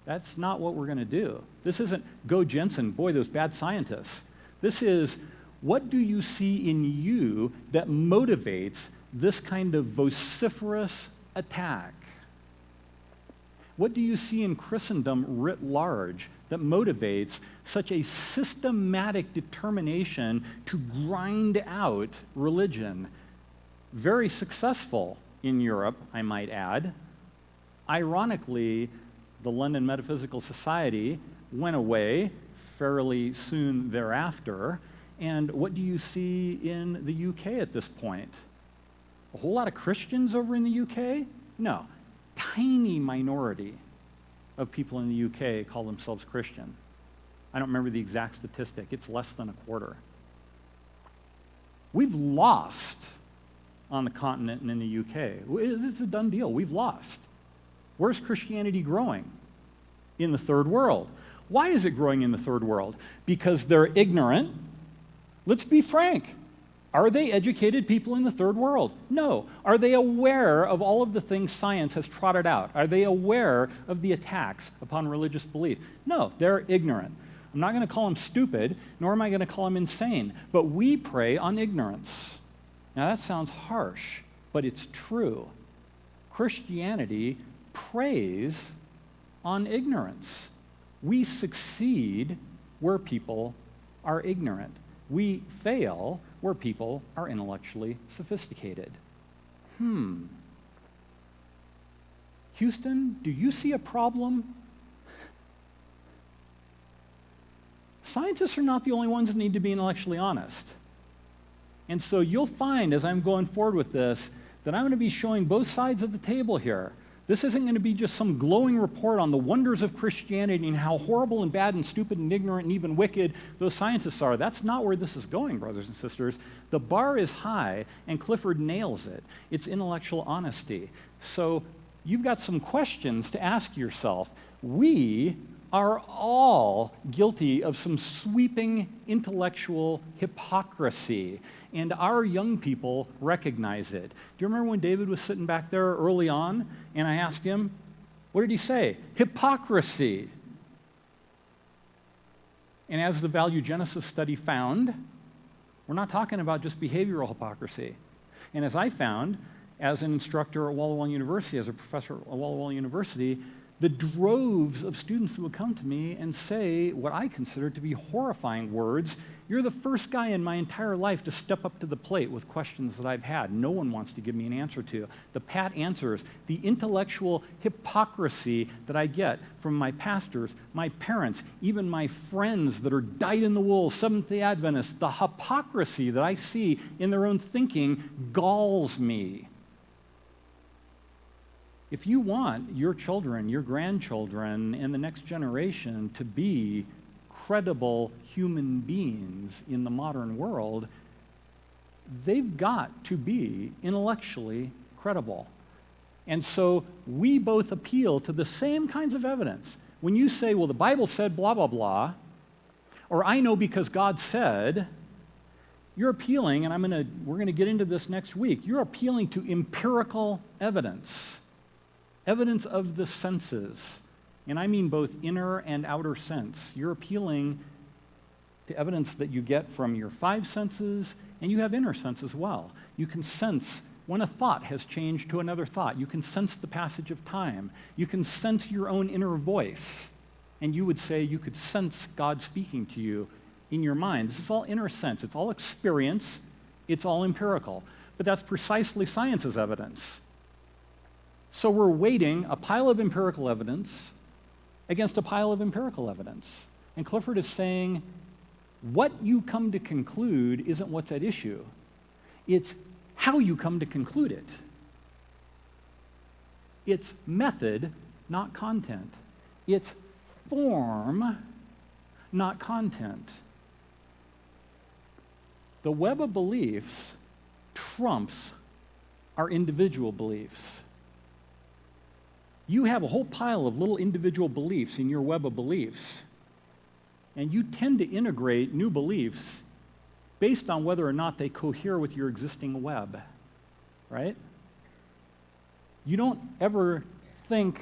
That's not what we're going to do. This isn't go Jensen, boy, those bad scientists. This is, what do you see in you that motivates this kind of vociferous attack? What do you see in Christendom writ large that motivates such a systematic determination to grind out religion? Very successful in Europe, I might add. Ironically, the London Metaphysical Society went away fairly soon thereafter. And what do you see in the UK at this point? A whole lot of Christians over in the UK? No. Tiny minority of people in the UK call themselves Christian. I don't remember the exact statistic. It's less than a quarter. We've lost on the continent and in the UK. It's a done deal. We've lost. Where's Christianity growing? In the third world. Why is it growing in the third world? Because they're ignorant. Let's be frank. Are they educated people in the third world? No. Are they aware of all of the things science has trotted out? Are they aware of the attacks upon religious belief? No, they're ignorant. I'm not going to call them stupid, nor am I going to call them insane, but we prey on ignorance. Now that sounds harsh, but it's true. Christianity preys on ignorance. We succeed where people are ignorant. We fail where people are intellectually sophisticated. Houston, do you see a problem? Scientists are not the only ones that need to be intellectually honest. And so you'll find, as I'm going forward with this, that I'm going to be showing both sides of the table here. This isn't going to be just some glowing report on the wonders of Christianity and how horrible and bad and stupid and ignorant and even wicked those scientists are. That's not where this is going, brothers and sisters. The bar is high, and Clifford nails it. It's intellectual honesty. So you've got some questions to ask yourself. We are all guilty of some sweeping intellectual hypocrisy, and our young people recognize it. Do you remember when David was sitting back there early on, and I asked him, what did he say? Hypocrisy. And as the Value Genesis study found, we're not talking about just behavioral hypocrisy. And as I found, as an instructor at Walla Walla University, as a professor at Walla Walla University, the droves of students who would come to me and say what I consider to be horrifying words. You're the first guy in my entire life to step up to the plate with questions that I've had. No one wants to give me an answer to. The pat answers, the intellectual hypocrisy that I get from my pastors, my parents, even my friends that are dyed-in-the-wool Seventh-day Adventists, the hypocrisy that I see in their own thinking galls me. If you want your children, your grandchildren, and the next generation to be credible human beings in the modern world, they've got to be intellectually credible. And so we both appeal to the same kinds of evidence. When you say, well, the Bible said blah, blah, blah, or I know because God said, you're appealing, and we're going to get into this next week, you're appealing to empirical evidence. Evidence of the senses, and I mean both inner and outer sense. You're appealing to evidence that you get from your five senses, and you have inner sense as well. You can sense when a thought has changed to another thought. You can sense the passage of time. You can sense your own inner voice, and you would say you could sense God speaking to you in your mind. This is all inner sense. It's all experience. It's all empirical. But that's precisely science's evidence. So we're weighting a pile of empirical evidence against a pile of empirical evidence. And Clifford is saying, what you come to conclude isn't what's at issue. It's how you come to conclude it. It's method, not content. It's form, not content. The web of beliefs trumps our individual beliefs. You have a whole pile of little individual beliefs in your web of beliefs. And you tend to integrate new beliefs based on whether or not they cohere with your existing web, right? You don't ever think,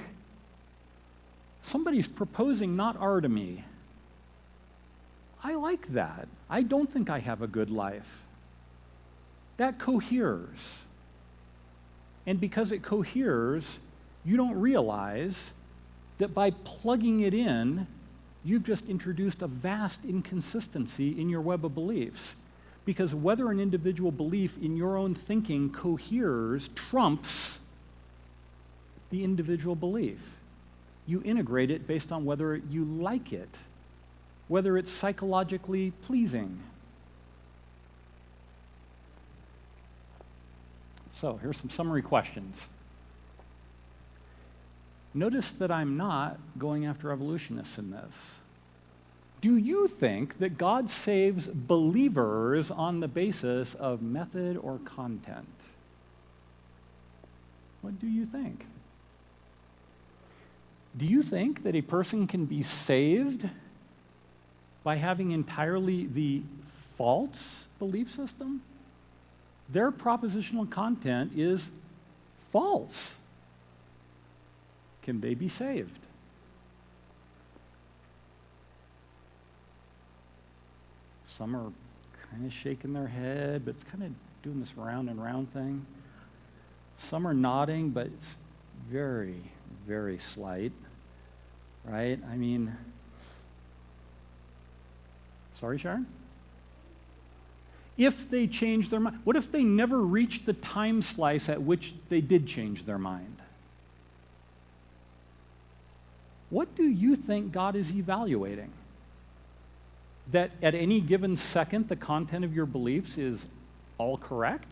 somebody's proposing not R to me. I like that. I don't think I have a good life. That coheres. And because it coheres, you don't realize that by plugging it in, you've just introduced a vast inconsistency in your web of beliefs. Because whether an individual belief in your own thinking coheres trumps the individual belief. You integrate it based on whether you like it, whether it's psychologically pleasing. So here's some summary questions. Notice that I'm not going after evolutionists in this. Do you think that God saves believers on the basis of method or content? What do you think? Do you think that a person can be saved by having entirely the false belief system? Their propositional content is false. Can they be saved? Some are kind of shaking their head, but it's kind of doing this round and round thing. Some are nodding, but it's very, very slight, right? I mean, sorry, Sharon? If they change their mind, what if they never reached the time slice at which they did change their mind? What do you think God is evaluating? That at any given second, the content of your beliefs is all correct?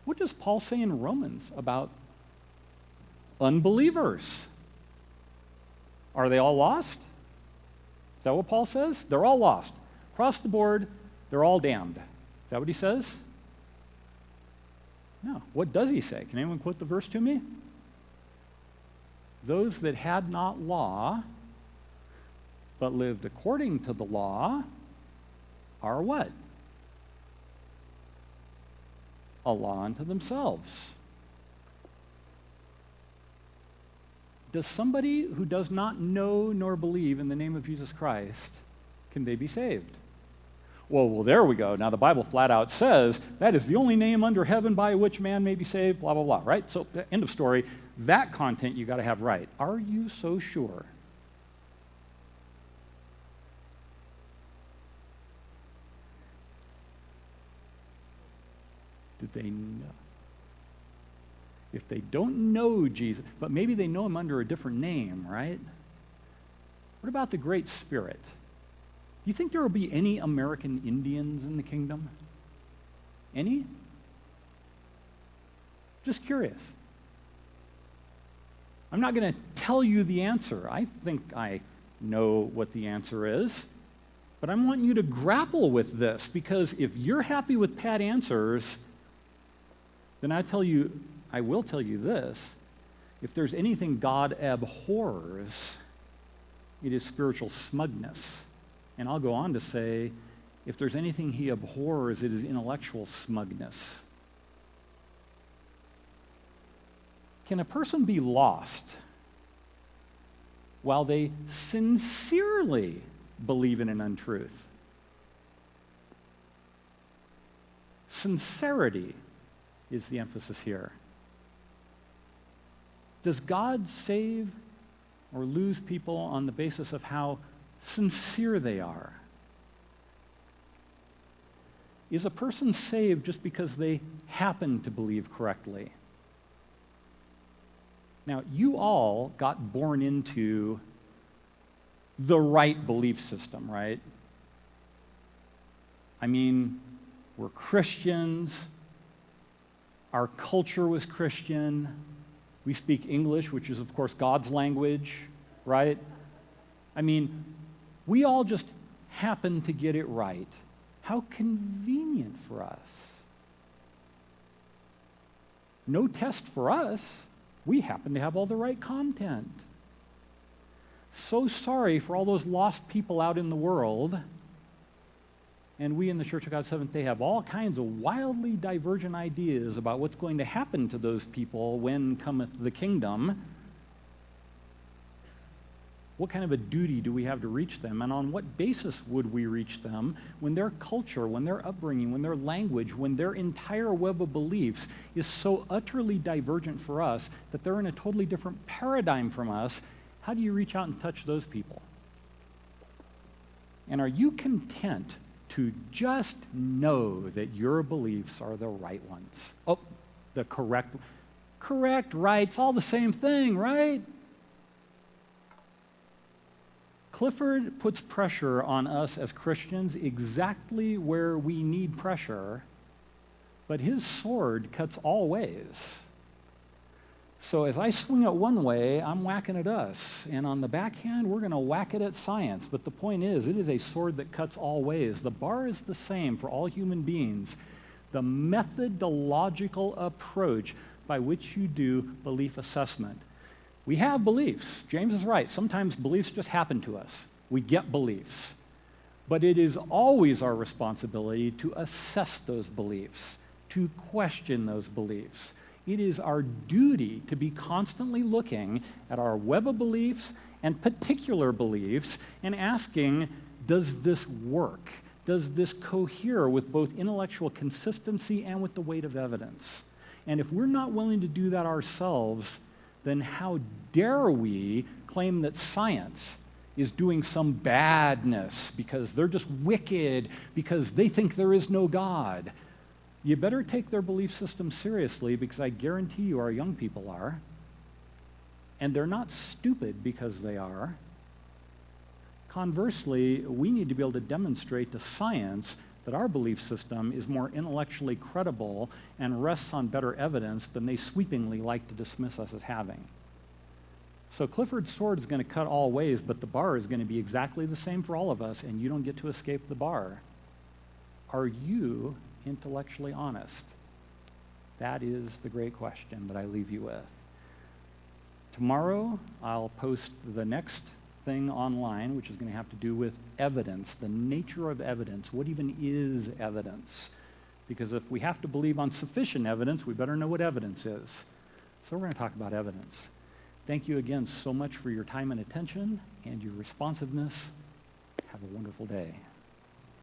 What does Paul say in Romans about unbelievers? Are they all lost? Is that what Paul says? They're all lost. Across the board, they're all damned. Is that what he says? No. What does he say? Can anyone quote the verse to me? Those that had not law, but lived according to the law, are what? A law unto themselves. Does somebody who does not know nor believe in the name of Jesus Christ, can they be saved? Well, there we go. Now the Bible flat out says that is the only name under heaven by which man may be saved, blah, blah, blah, right? So, end of story. That content you got to have right. Are you so sure? Did they know? If they don't know Jesus, but maybe they know him under a different name, right? What about the Great Spirit? Do you think there will be any American Indians in the kingdom? Any? Just curious. I'm not going to tell you the answer. I think I know what the answer is. But I want you to grapple with this, because if you're happy with pat answers, then I will tell you this. If there's anything God abhors, it is spiritual smugness. And I'll go on to say, if there's anything he abhors, it is intellectual smugness. Can a person be lost while they sincerely believe in an untruth? Sincerity is the emphasis here. Does God save or lose people on the basis of how sincere they are? Is a person saved just because they happen to believe correctly? Now, you all got born into the right belief system, right? I mean, we're Christians. Our culture was Christian. We speak English, which is, of course, God's language, right? I mean, we all just happen to get it right. How convenient for us. No test for us. we happen to have all the right content. So sorry for all those lost people out in the world. And we in the Church of God Seventh-day have all kinds of wildly divergent ideas about what's going to happen to those people when cometh the kingdom. What kind of a duty do we have to reach them? And on what basis would we reach them when their culture, when their upbringing, when their language, when their entire web of beliefs is so utterly divergent for us that they're in a totally different paradigm from us? How do you reach out and touch those people? And are you content to just know that your beliefs are the right ones? Oh, the correct, right, it's all the same thing, right? Clifford puts pressure on us as Christians exactly where we need pressure, but his sword cuts all ways. So as I swing it one way, I'm whacking at us. And on the backhand, we're going to whack it at science. But the point is, it is a sword that cuts all ways. The bar is the same for all human beings. The methodological approach by which you do belief assessment. We have beliefs. James is right. Sometimes beliefs just happen to us. We get beliefs. But it is always our responsibility to assess those beliefs, to question those beliefs. It is our duty to be constantly looking at our web of beliefs and particular beliefs and asking, does this work? Does this cohere with both intellectual consistency and with the weight of evidence? And if we're not willing to do that ourselves, then how dare we claim that science is doing some badness because they're just wicked, because they think there is no God? You better take their belief system seriously, because I guarantee you our young people are. And they're not stupid because they are. Conversely, we need to be able to demonstrate to science that our belief system is more intellectually credible and rests on better evidence than they sweepingly like to dismiss us as having. So Clifford's sword is going to cut all ways, but the bar is going to be exactly the same for all of us, and you don't get to escape the bar. Are you intellectually honest? That is the great question that I leave you with. Tomorrow, I'll post the next thing online, which is going to have to do with evidence, the nature of evidence. What even is evidence? Because if we have to believe on sufficient evidence, we better know what evidence is. So we're going to talk about evidence. Thank you again so much for your time and attention and your responsiveness. Have a wonderful day.